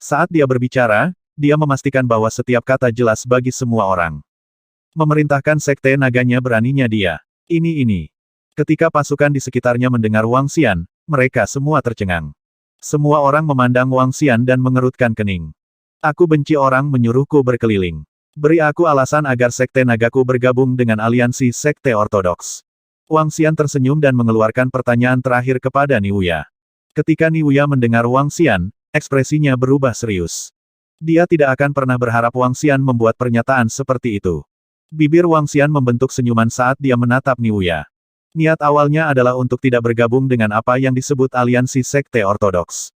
Saat dia berbicara, dia memastikan bahwa setiap kata jelas bagi semua orang. Memerintahkan Sekte Naganya beraninya dia. Ini. Ketika pasukan di sekitarnya mendengar Wang Xian, mereka semua tercengang. Semua orang memandang Wang Xian dan mengerutkan kening. Aku benci orang menyuruhku berkeliling. Beri aku alasan agar Sekte Nagaku bergabung dengan aliansi Sekte Ortodoks. Wang Xian tersenyum dan mengeluarkan pertanyaan terakhir kepada Niwuya. Ketika Niwuya mendengar Wang Xian, ekspresinya berubah serius. Dia tidak akan pernah berharap Wang Xian membuat pernyataan seperti itu. Bibir Wang Xian membentuk senyuman saat dia menatap Niwuya. Niat awalnya adalah untuk tidak bergabung dengan apa yang disebut aliansi Sekte Ortodoks.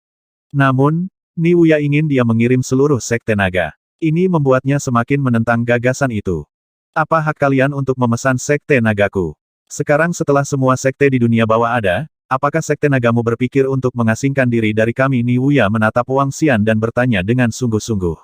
Namun, Niwuya ingin dia mengirim seluruh Sekte Naga. Ini membuatnya semakin menentang gagasan itu. Apa hak kalian untuk memesan Sekte Nagaku? Sekarang setelah semua sekte di dunia bawah ada, apakah Sekte Nagamu berpikir untuk mengasingkan diri dari kami? Niwuya menatap Wang Xian dan bertanya dengan sungguh-sungguh.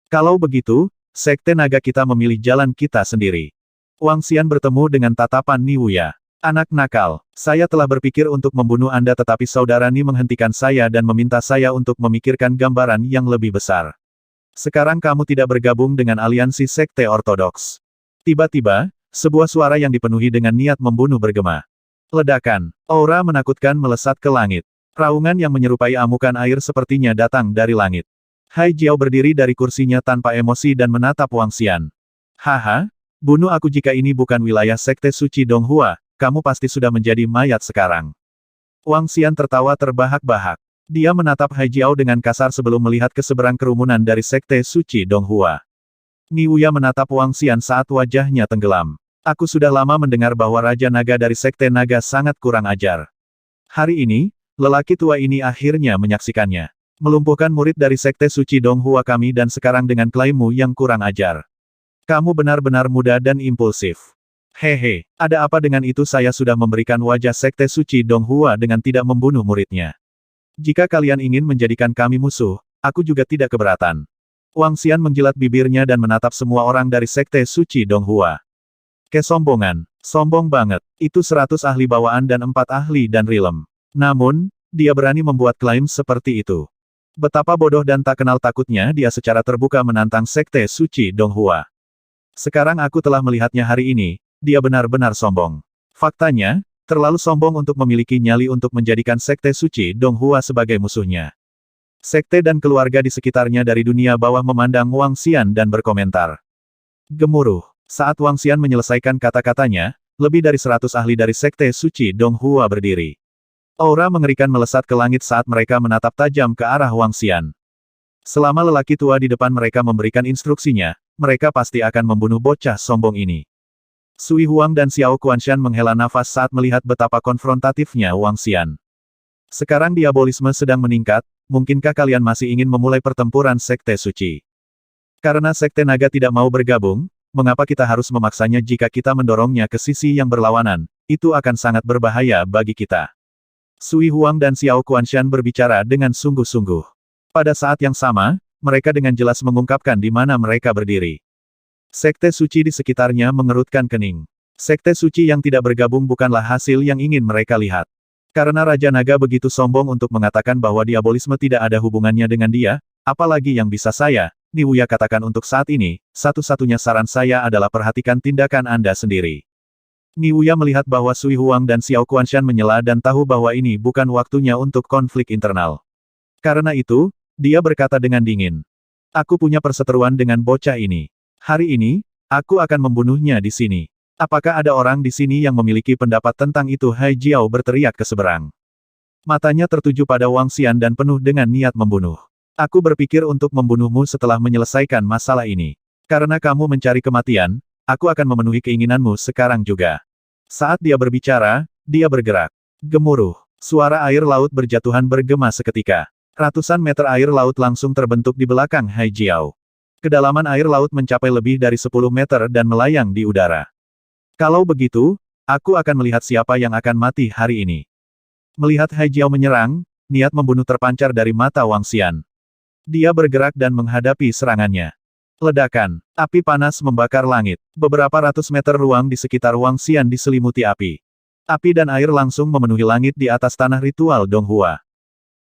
Kalau begitu, Sekte Naga kita memilih jalan kita sendiri. Wang Xian bertemu dengan tatapan Niwuya. Anak nakal, saya telah berpikir untuk membunuh Anda tetapi saudara Ni menghentikan saya dan meminta saya untuk memikirkan gambaran yang lebih besar. Sekarang kamu tidak bergabung dengan aliansi Sekte Ortodoks. Tiba-tiba, sebuah suara yang dipenuhi dengan niat membunuh bergema. Ledakan, aura menakutkan melesat ke langit. Raungan yang menyerupai amukan air sepertinya datang dari langit. Hai Jiao berdiri dari kursinya tanpa emosi dan menatap Wang Xian. Haha, bunuh aku jika ini bukan wilayah Sekte Suci Donghua, kamu pasti sudah menjadi mayat sekarang. Wang Xian tertawa terbahak-bahak. Dia menatap Hai Jiao dengan kasar sebelum melihat ke seberang kerumunan dari Sekte Suci Donghua. Niwuya menatap Wang Xian saat wajahnya tenggelam. Aku sudah lama mendengar bahwa Raja Naga dari Sekte Naga sangat kurang ajar. Hari ini, lelaki tua ini akhirnya menyaksikannya. Melumpuhkan murid dari Sekte Suci Donghua kami dan sekarang dengan klaimmu yang kurang ajar. Kamu benar-benar muda dan impulsif. Hehe, ada apa dengan itu? Saya sudah memberikan wajah Sekte Suci Donghua dengan tidak membunuh muridnya. Jika kalian ingin menjadikan kami musuh, aku juga tidak keberatan. Wang Xian menjilat bibirnya dan menatap semua orang dari Sekte Suci Donghua. Kesombongan, sombong banget, itu 100 ahli bawaan dan 4 ahli dan rilem. Namun, dia berani membuat klaim seperti itu. Betapa bodoh dan tak kenal takutnya dia secara terbuka menantang Sekte Suci Donghua. Sekarang aku telah melihatnya hari ini, dia benar-benar sombong. Faktanya, terlalu sombong untuk memiliki nyali untuk menjadikan Sekte Suci Donghua sebagai musuhnya. Sekte dan keluarga di sekitarnya dari dunia bawah memandang Wang Xian dan berkomentar. Gemuruh. Saat Wang Xian menyelesaikan kata-katanya, lebih dari 100 ahli dari Sekte Suci Donghua berdiri. Aura mengerikan melesat ke langit saat mereka menatap tajam ke arah Wang Xian. Selama lelaki tua di depan mereka memberikan instruksinya, mereka pasti akan membunuh bocah sombong ini. Sui Huang dan Xiao Kuanshan menghela nafas saat melihat betapa konfrontatifnya Wang Xian. Sekarang diabolisme sedang meningkat, mungkinkah kalian masih ingin memulai pertempuran Sekte Suci? Karena Sekte Naga tidak mau bergabung, mengapa kita harus memaksanya? Jika kita mendorongnya ke sisi yang berlawanan, itu akan sangat berbahaya bagi kita. Sui Huang dan Xiao Kuanshan berbicara dengan sungguh-sungguh. Pada saat yang sama, mereka dengan jelas mengungkapkan di mana mereka berdiri. Sekte suci di sekitarnya mengerutkan kening. Sekte suci yang tidak bergabung bukanlah hasil yang ingin mereka lihat. Karena Raja Naga begitu sombong untuk mengatakan bahwa diabolisme tidak ada hubungannya dengan dia, apalagi yang bisa saya, Niwuya katakan untuk saat ini, satu-satunya saran saya adalah perhatikan tindakan Anda sendiri. Niwuya melihat bahwa Sui Huang dan Xiao Kuanshan menyela dan tahu bahwa ini bukan waktunya untuk konflik internal. Karena itu, dia berkata dengan dingin. Aku punya perseteruan dengan bocah ini. Hari ini, aku akan membunuhnya di sini. Apakah ada orang di sini yang memiliki pendapat tentang itu? Hai Jiao berteriak ke seberang. Matanya tertuju pada Wang Xian dan penuh dengan niat membunuh. Aku berpikir untuk membunuhmu setelah menyelesaikan masalah ini. Karena kamu mencari kematian, aku akan memenuhi keinginanmu sekarang juga. Saat dia berbicara, dia bergerak. Gemuruh. Suara air laut berjatuhan bergema seketika. Ratusan meter air laut langsung terbentuk di belakang Hai Jiao. Kedalaman air laut mencapai lebih dari 10 meter dan melayang di udara. Kalau begitu, aku akan melihat siapa yang akan mati hari ini. Melihat Hai Jiao menyerang, niat membunuh terpancar dari mata Wang Xian. Dia bergerak dan menghadapi serangannya. Ledakan. Api panas membakar langit. Beberapa ratus meter ruang di sekitar Wang Xian diselimuti api. Api dan air langsung memenuhi langit di atas tanah ritual Donghua.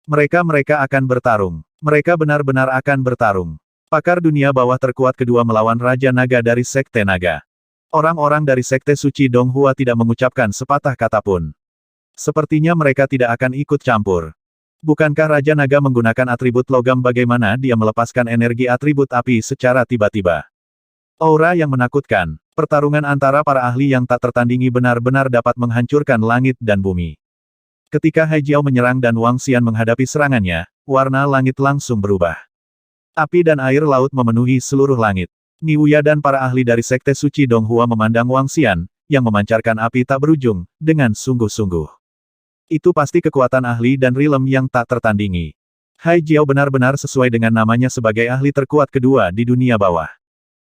Mereka akan bertarung. Mereka benar-benar akan bertarung. Pakar dunia bawah terkuat kedua melawan Raja Naga dari Sekte Naga. Orang-orang dari Sekte Suci Donghua tidak mengucapkan sepatah kata pun. Sepertinya mereka tidak akan ikut campur. Bukankah Raja Naga menggunakan atribut logam? Bagaimana dia melepaskan energi atribut api secara tiba-tiba? Aura yang menakutkan. Pertarungan antara para ahli yang tak tertandingi benar-benar dapat menghancurkan langit dan bumi. Ketika Hai Jiao menyerang dan Wang Xian menghadapi serangannya, warna langit langsung berubah. Api dan air laut memenuhi seluruh langit. Niwuya dan para ahli dari Sekte Suci Donghua memandang Wang Xian, yang memancarkan api tak berujung, dengan sungguh-sungguh. Itu pasti kekuatan ahli dan rilem yang tak tertandingi. Hai Jiao benar-benar sesuai dengan namanya sebagai ahli terkuat kedua di dunia bawah.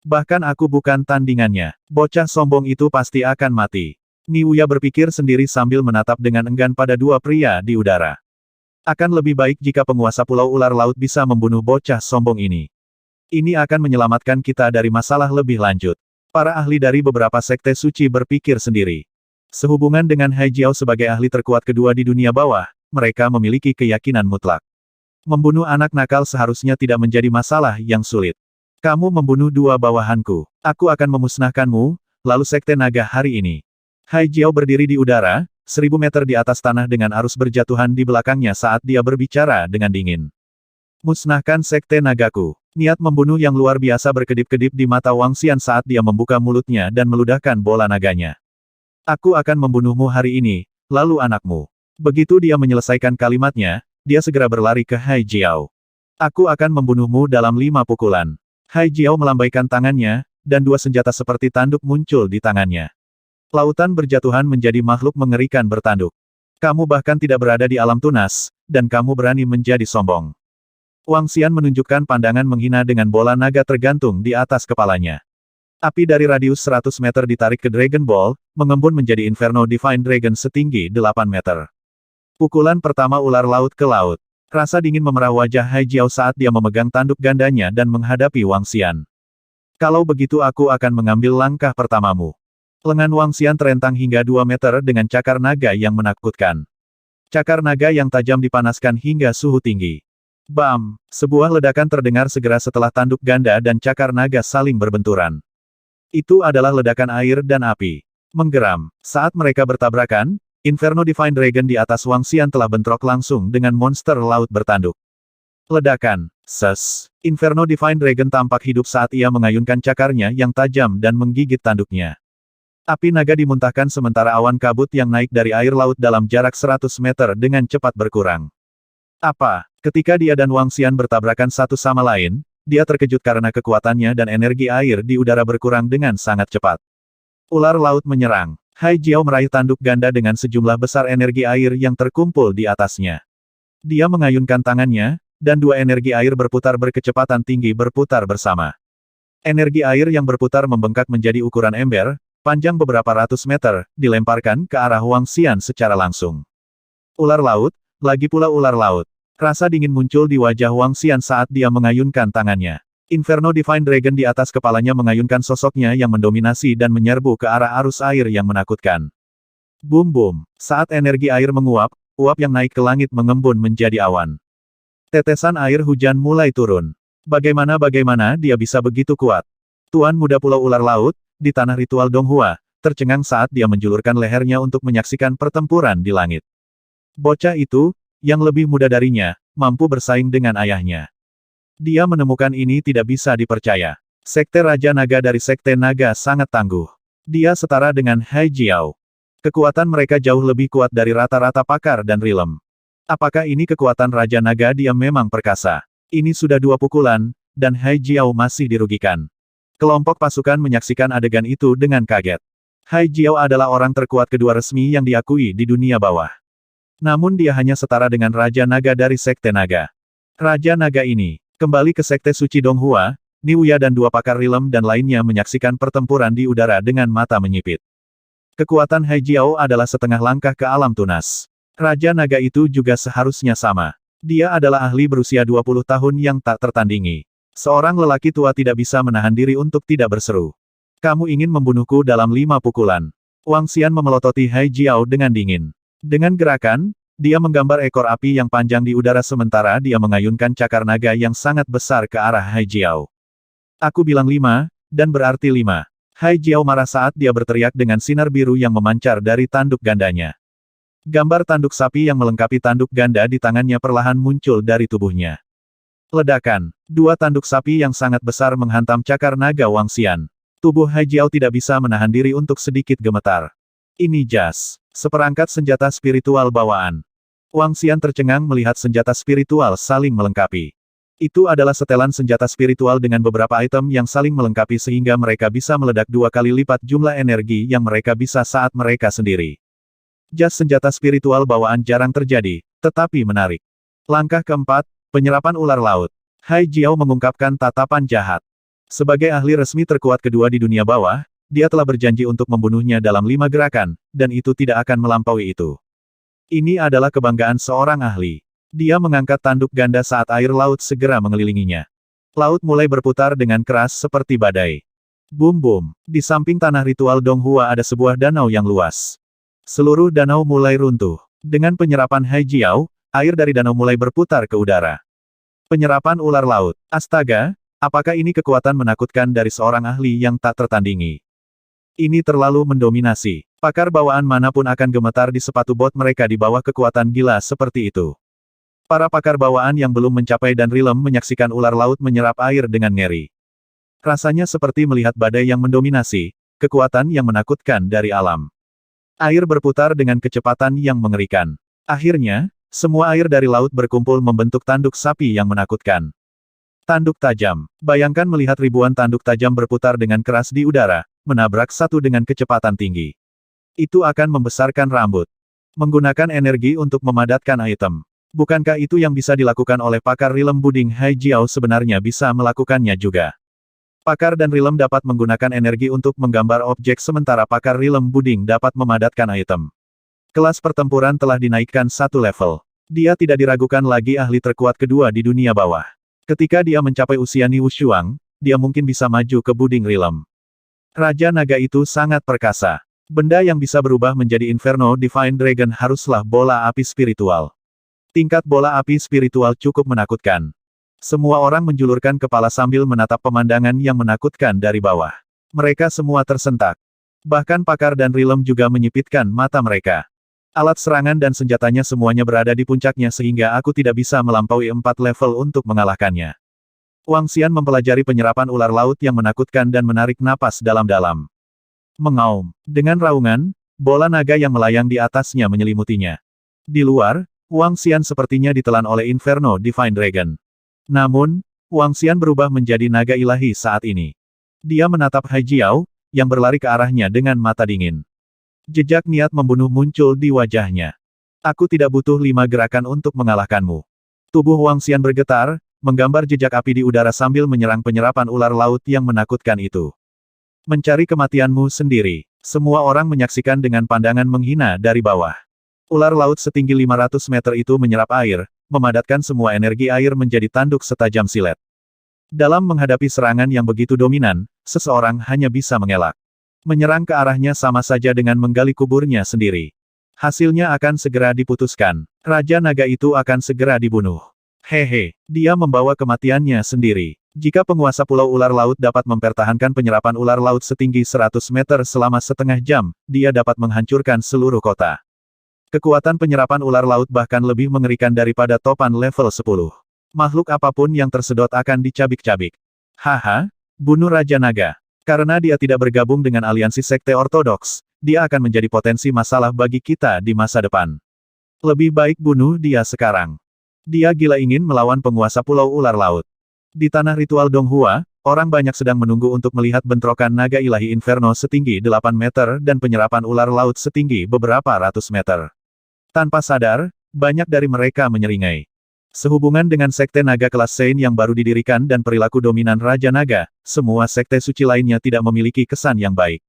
Bahkan aku bukan tandingannya. Bocah sombong itu pasti akan mati. Niwuya berpikir sendiri sambil menatap dengan enggan pada dua pria di udara. Akan lebih baik jika penguasa Pulau Ular Laut bisa membunuh bocah sombong ini. Ini akan menyelamatkan kita dari masalah lebih lanjut. Para ahli dari beberapa sekte suci berpikir sendiri. Sehubungan dengan Hai Jiao sebagai ahli terkuat kedua di dunia bawah, mereka memiliki keyakinan mutlak. Membunuh anak nakal seharusnya tidak menjadi masalah yang sulit. Kamu membunuh dua bawahanku. Aku akan memusnahkanmu, lalu Sekte Naga hari ini. Hai Jiao berdiri di udara, 1000 meter di atas tanah dengan arus berjatuhan di belakangnya saat dia berbicara dengan dingin. Musnahkan Sekte Nagaku. Niat membunuh yang luar biasa berkedip-kedip di mata Wang Xian saat dia membuka mulutnya dan meludahkan bola naganya. Aku akan membunuhmu hari ini, lalu anakmu. Begitu dia menyelesaikan kalimatnya, dia segera berlari ke Hai Jiao. Aku akan membunuhmu dalam 5 pukulan. Hai Jiao melambaikan tangannya, dan dua senjata seperti tanduk muncul di tangannya. Lautan berjatuhan menjadi makhluk mengerikan bertanduk. Kamu bahkan tidak berada di alam tunas, dan kamu berani menjadi sombong. Wang Xian menunjukkan pandangan menghina dengan bola naga tergantung di atas kepalanya. Api dari radius 100 meter ditarik ke Dragon Ball, mengembun menjadi Inferno Divine Dragon setinggi 8 meter. Pukulan pertama ular laut ke laut. Rasa dingin memerah wajah Hai Jiao saat dia memegang tanduk gandanya dan menghadapi Wang Xian. Kalau begitu aku akan mengambil langkah pertamamu. Lengan Wang Xian terentang hingga 2 meter dengan cakar naga yang menakutkan. Cakar naga yang tajam dipanaskan hingga suhu tinggi. Bam! Sebuah ledakan terdengar segera setelah tanduk ganda dan cakar naga saling berbenturan. Itu adalah ledakan air dan api. Menggeram. Saat mereka bertabrakan, Inferno Divine Dragon di atas Wang Xian telah bentrok langsung dengan monster laut bertanduk. Ledakan. Ses. Inferno Divine Dragon tampak hidup saat ia mengayunkan cakarnya yang tajam dan menggigit tanduknya. Api naga dimuntahkan sementara awan kabut yang naik dari air laut dalam jarak 100 meter dengan cepat berkurang. Apa? Ketika dia dan Wang Xian bertabrakan satu sama lain, dia terkejut karena kekuatannya dan energi air di udara berkurang dengan sangat cepat. Ular laut menyerang. Hai Jiao meraih tanduk ganda dengan sejumlah besar energi air yang terkumpul di atasnya. Dia mengayunkan tangannya, dan dua energi air berputar berkecepatan tinggi berputar bersama. Energi air yang berputar membengkak menjadi ukuran ember, panjang beberapa ratus meter, dilemparkan ke arah Wang Xian secara langsung. Ular laut, lagi pula ular laut. Rasa dingin muncul di wajah Wang Xian saat dia mengayunkan tangannya. Inferno Divine Dragon di atas kepalanya mengayunkan sosoknya yang mendominasi dan menyerbu ke arah arus air yang menakutkan. Boom boom. Saat energi air menguap, uap yang naik ke langit mengembun menjadi awan. Tetesan air hujan mulai turun. Bagaimana dia bisa begitu kuat? Tuan muda Pulau Ular Laut, di tanah ritual Donghua, tercengang saat dia menjulurkan lehernya untuk menyaksikan pertempuran di langit. Bocah itu, yang lebih muda darinya, mampu bersaing dengan ayahnya. Dia menemukan ini tidak bisa dipercaya. Sekte Raja Naga dari Sekte Naga sangat tangguh. Dia setara dengan Hai Jiao. Kekuatan mereka jauh lebih kuat dari rata-rata pakar dan rilem. Apakah ini kekuatan Raja Naga? Dia memang perkasa. Ini sudah 2 pukulan, dan Hai Jiao masih dirugikan. Kelompok pasukan menyaksikan adegan itu dengan kaget. Hai Jiao adalah orang terkuat kedua resmi yang diakui di dunia bawah. Namun dia hanya setara dengan Raja Naga dari Sekte Naga. Raja Naga ini, kembali ke Sekte Suci Donghua, Niuya dan 2 pakar rilem dan lainnya menyaksikan pertempuran di udara dengan mata menyipit. Kekuatan Hai Jiao adalah setengah langkah ke alam tunas. Raja Naga itu juga seharusnya sama. Dia adalah ahli berusia 20 tahun yang tak tertandingi. Seorang lelaki tua tidak bisa menahan diri untuk tidak berseru. Kamu ingin membunuhku dalam 5 pukulan. Wang Xian memelototi Hai Jiao dengan dingin. Dengan gerakan, dia menggambar ekor api yang panjang di udara sementara dia mengayunkan cakar naga yang sangat besar ke arah Hai Jiao. Aku bilang 5, dan berarti 5. Hai Jiao marah saat dia berteriak dengan sinar biru yang memancar dari tanduk gandanya. Gambar tanduk sapi yang melengkapi tanduk ganda di tangannya perlahan muncul dari tubuhnya. Ledakan. 2 tanduk sapi yang sangat besar menghantam cakar naga Wang Xian. Tubuh Hai Jiao tidak bisa menahan diri untuk sedikit gemetar. Ini jas. Seperangkat senjata spiritual bawaan. Wang Xian tercengang melihat senjata spiritual saling melengkapi. Itu adalah setelan senjata spiritual dengan beberapa item yang saling melengkapi sehingga mereka bisa meledak 2 kali lipat jumlah energi yang mereka bisa saat mereka sendiri. Jas senjata spiritual bawaan jarang terjadi, tetapi menarik. Langkah keempat, penyerapan ular laut. Hai Jiao mengungkapkan tatapan jahat. Sebagai ahli resmi terkuat kedua di dunia bawah, dia telah berjanji untuk membunuhnya dalam 5 gerakan, dan itu tidak akan melampaui itu. Ini adalah kebanggaan seorang ahli. Dia mengangkat tanduk ganda saat air laut segera mengelilinginya. Laut mulai berputar dengan keras seperti badai. Boom-boom. Di samping tanah ritual Donghua ada sebuah danau yang luas. Seluruh danau mulai runtuh. Dengan penyerapan Hai Jiao, air dari danau mulai berputar ke udara. Penyerapan ular laut. Astaga, apakah ini kekuatan menakutkan dari seorang ahli yang tak tertandingi? Ini terlalu mendominasi. Pakar bawaan manapun akan gemetar di sepatu bot mereka di bawah kekuatan gila seperti itu. Para pakar bawaan yang belum mencapai dan rilem menyaksikan ular laut menyerap air dengan ngeri. Rasanya seperti melihat badai yang mendominasi, kekuatan yang menakutkan dari alam. Air berputar dengan kecepatan yang mengerikan. Akhirnya, semua air dari laut berkumpul membentuk tanduk sapi yang menakutkan. Tanduk tajam. Bayangkan melihat ribuan tanduk tajam berputar dengan keras di udara, menabrak satu dengan kecepatan tinggi. Itu akan membesarkan rambut. Menggunakan energi untuk memadatkan item. Bukankah itu yang bisa dilakukan oleh pakar rilem buding Hai Jiao sebenarnya bisa melakukannya juga. Pakar dan rilem dapat menggunakan energi untuk menggambar objek sementara pakar rilem buding dapat memadatkan item. Kelas pertempuran telah dinaikkan 1 level. Dia tidak diragukan lagi ahli terkuat kedua di dunia bawah. Ketika dia mencapai usia Niu Shuang, dia mungkin bisa maju ke buding rilem. Raja Naga itu sangat perkasa. Benda yang bisa berubah menjadi Inferno Divine Dragon haruslah bola api spiritual. Tingkat bola api spiritual cukup menakutkan. Semua orang menjulurkan kepala sambil menatap pemandangan yang menakutkan dari bawah. Mereka semua tersentak. Bahkan pakar dan rilem juga menyipitkan mata mereka. Alat serangan dan senjatanya semuanya berada di puncaknya sehingga aku tidak bisa melampaui 4 level untuk mengalahkannya. Wang Xian mempelajari penyerapan ular laut yang menakutkan dan menarik napas dalam-dalam. Mengaum. Dengan raungan, bola naga yang melayang di atasnya menyelimutinya. Di luar, Wang Xian sepertinya ditelan oleh Inferno Divine Dragon. Namun, Wang Xian berubah menjadi naga ilahi saat ini. Dia menatap Hai Jiao, yang berlari ke arahnya dengan mata dingin. Jejak niat membunuh muncul di wajahnya. Aku tidak butuh 5 gerakan untuk mengalahkanmu. Tubuh Wang Xian bergetar, menggambar jejak api di udara sambil menyerang penyerapan ular laut yang menakutkan itu. Mencari kematianmu sendiri. Semua orang menyaksikan dengan pandangan menghina dari bawah. Ular laut setinggi 500 meter itu menyerap air, memadatkan semua energi air menjadi tanduk setajam silet. Dalam menghadapi serangan yang begitu dominan, seseorang hanya bisa mengelak. Menyerang ke arahnya sama saja dengan menggali kuburnya sendiri. Hasilnya akan segera diputuskan. Raja Naga itu akan segera dibunuh. Hehe, dia membawa kematiannya sendiri. Jika penguasa Pulau Ular Laut dapat mempertahankan penyerapan ular laut setinggi 100 meter selama setengah jam, dia dapat menghancurkan seluruh kota. Kekuatan penyerapan ular laut bahkan lebih mengerikan daripada topan level 10. Makhluk apapun yang tersedot akan dicabik-cabik. Haha, bunuh Raja Naga. Karena dia tidak bergabung dengan aliansi sekte ortodoks, dia akan menjadi potensi masalah bagi kita di masa depan. Lebih baik bunuh dia sekarang. Dia gila ingin melawan penguasa Pulau Ular Laut. Di tanah ritual Donghua, orang banyak sedang menunggu untuk melihat bentrokan naga ilahi Inferno setinggi 8 meter dan penyerapan ular laut setinggi beberapa ratus meter. Tanpa sadar, banyak dari mereka menyeringai. Sehubungan dengan sekte naga kelas Sein yang baru didirikan dan perilaku dominan Raja Naga, semua sekte suci lainnya tidak memiliki kesan yang baik.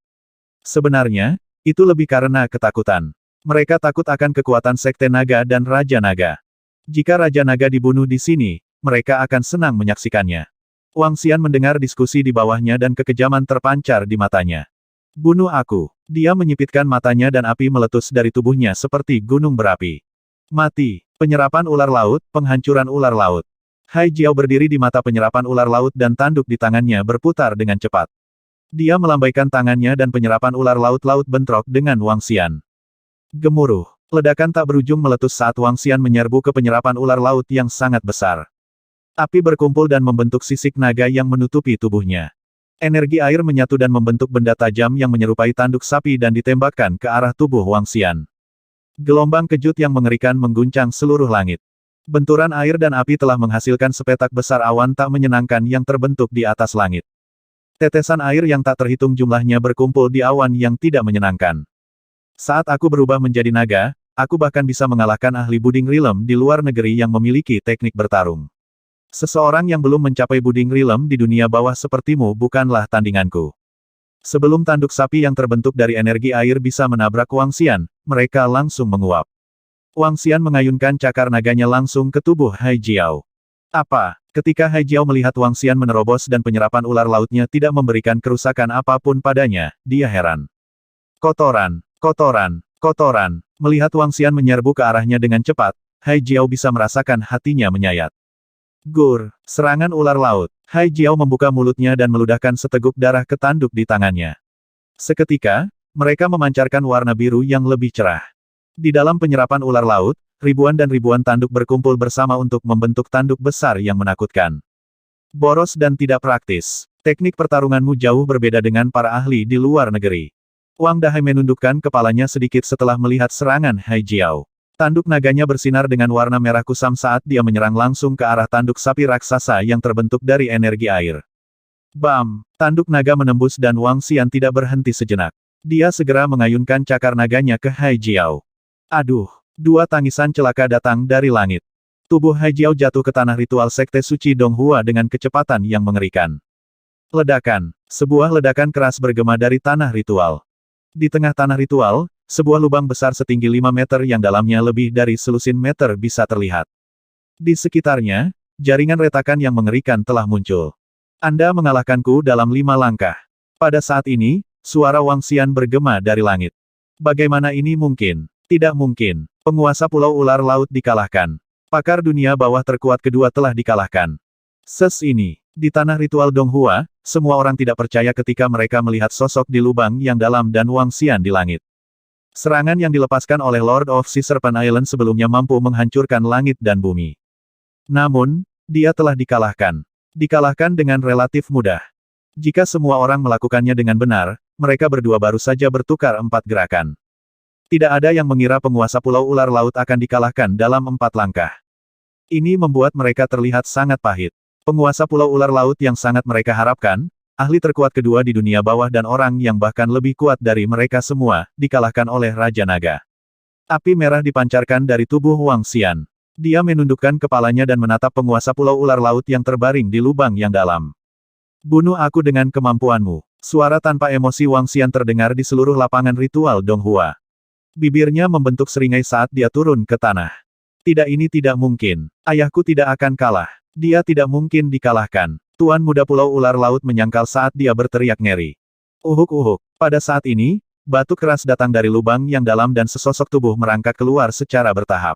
Sebenarnya, itu lebih karena ketakutan. Mereka takut akan kekuatan sekte naga dan Raja Naga. Jika Raja Naga dibunuh di sini, mereka akan senang menyaksikannya. Wang Xian mendengar diskusi di bawahnya dan kekejaman terpancar di matanya. Bunuh aku. Dia menyipitkan matanya dan api meletus dari tubuhnya seperti gunung berapi. Mati. Penyerapan ular laut, penghancuran ular laut. Hai Jiao berdiri di mata penyerapan ular laut dan tanduk di tangannya berputar dengan cepat. Dia melambaikan tangannya dan penyerapan ular laut bentrok dengan Wang Xian. Gemuruh. Ledakan tak berujung meletus saat Wang Xian menyerbu ke penyerapan ular laut yang sangat besar. Api berkumpul dan membentuk sisik naga yang menutupi tubuhnya. Energi air menyatu dan membentuk benda tajam yang menyerupai tanduk sapi dan ditembakkan ke arah tubuh Wang Xian. Gelombang kejut yang mengerikan mengguncang seluruh langit. Benturan air dan api telah menghasilkan sepetak besar awan tak menyenangkan yang terbentuk di atas langit. Tetesan air yang tak terhitung jumlahnya berkumpul di awan yang tidak menyenangkan. Saat aku berubah menjadi naga, aku bahkan bisa mengalahkan ahli Buding Rilem di luar negeri yang memiliki teknik bertarung. Seseorang yang belum mencapai Buding Rilem di dunia bawah sepertimu bukanlah tandinganku. Sebelum tanduk sapi yang terbentuk dari energi air bisa menabrak Wang Xian, mereka langsung menguap. Wang Xian mengayunkan cakar naganya langsung ke tubuh Hai Jiao. Apa? Ketika Hai Jiao melihat Wang Xian menerobos dan penyerapan ular lautnya tidak memberikan kerusakan apapun padanya, dia heran. Kotoran, kotoran, kotoran. Melihat Wang Xian menyerbu ke arahnya dengan cepat, Hai Jiao bisa merasakan hatinya menyayat. Gur, serangan ular laut. Hai Jiao membuka mulutnya dan meludahkan seteguk darah ke tanduk di tangannya. Seketika, mereka memancarkan warna biru yang lebih cerah. Di dalam penyerapan ular laut, ribuan dan ribuan tanduk berkumpul bersama untuk membentuk tanduk besar yang menakutkan. Boros dan tidak praktis. Teknik pertarunganmu jauh berbeda dengan para ahli di luar negeri. Wang Dahai menundukkan kepalanya sedikit setelah melihat serangan Hai Jiao. Tanduk naganya bersinar dengan warna merah kusam saat dia menyerang langsung ke arah tanduk sapi raksasa yang terbentuk dari energi air. Bam! Tanduk naga menembus dan Wang Xian tidak berhenti sejenak. Dia segera mengayunkan cakar naganya ke Hai Jiao. Aduh! Dua tangisan celaka datang dari langit. Tubuh Hai Jiao jatuh ke tanah ritual sekte suci Donghua dengan kecepatan yang mengerikan. Ledakan. Sebuah ledakan keras bergema dari tanah ritual. Di tengah tanah ritual, sebuah lubang besar setinggi 5 meter yang dalamnya lebih dari selusin meter bisa terlihat. Di sekitarnya, jaringan retakan yang mengerikan telah muncul. Anda mengalahkanku dalam 5 langkah. Pada saat ini, suara Wang Xian bergema dari langit. Bagaimana ini mungkin? Tidak mungkin. Penguasa Pulau Ular Laut dikalahkan. Pakar dunia bawah terkuat kedua telah dikalahkan. Ini. Di tanah ritual Donghua, semua orang tidak percaya ketika mereka melihat sosok di lubang yang dalam dan Wang Xian di langit. Serangan yang dilepaskan oleh Lord of Sea Serpent Island sebelumnya mampu menghancurkan langit dan bumi. Namun, dia telah dikalahkan. Dikalahkan dengan relatif mudah. Jika semua orang melakukannya dengan benar, mereka berdua baru saja bertukar 4 gerakan. Tidak ada yang mengira penguasa Pulau Ular Laut akan dikalahkan dalam 4 langkah. Ini membuat mereka terlihat sangat pahit. Penguasa Pulau Ular Laut yang sangat mereka harapkan, ahli terkuat kedua di dunia bawah dan orang yang bahkan lebih kuat dari mereka semua, dikalahkan oleh Raja Naga. Api merah dipancarkan dari tubuh Wang Xian. Dia menundukkan kepalanya dan menatap penguasa Pulau Ular Laut yang terbaring di lubang yang dalam. Bunuh aku dengan kemampuanmu. Suara tanpa emosi Wang Xian terdengar di seluruh lapangan ritual Donghua. Bibirnya membentuk seringai saat dia turun ke tanah. Tidak, ini tidak mungkin. Ayahku tidak akan kalah. Dia tidak mungkin dikalahkan. Tuan Muda Pulau Ular Laut menyangkal saat dia berteriak ngeri. Uhuk-uhuk. Pada saat ini, batuk keras datang dari lubang yang dalam dan sesosok tubuh merangkak keluar secara bertahap.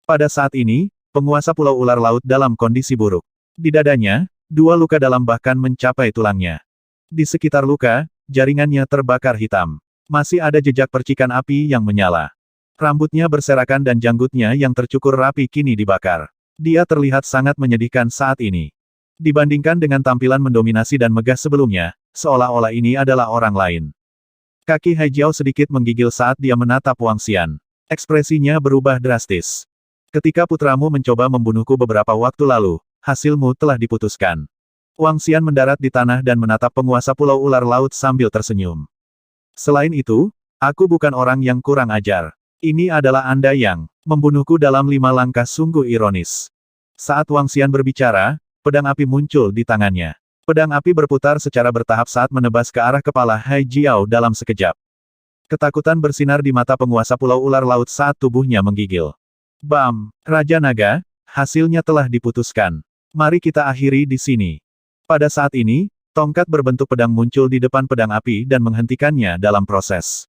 Pada saat ini, penguasa Pulau Ular Laut dalam kondisi buruk. Di dadanya, 2 luka dalam bahkan mencapai tulangnya. Di sekitar luka, jaringannya terbakar hitam. Masih ada jejak percikan api yang menyala. Rambutnya berserakan dan janggutnya yang tercukur rapi kini dibakar. Dia terlihat sangat menyedihkan saat ini. Dibandingkan dengan tampilan mendominasi dan megah sebelumnya, seolah-olah ini adalah orang lain. Kaki Haijiao sedikit menggigil saat dia menatap Wang Xian. Ekspresinya berubah drastis. Ketika putramu mencoba membunuhku beberapa waktu lalu, hasilmu telah diputuskan. Wang Xian mendarat di tanah dan menatap penguasa Pulau Ular Laut sambil tersenyum. Selain itu, aku bukan orang yang kurang ajar. Ini adalah Anda yang membunuhku dalam 5 langkah sungguh ironis. Saat Wang Xian berbicara, pedang api muncul di tangannya. Pedang api berputar secara bertahap saat menebas ke arah kepala Haijiao dalam sekejap. Ketakutan bersinar di mata penguasa Pulau Ular Laut saat tubuhnya menggigil. Bam! Raja Naga, hasilnya telah diputuskan. Mari kita akhiri di sini. Pada saat ini, tongkat berbentuk pedang muncul di depan pedang api dan menghentikannya dalam proses.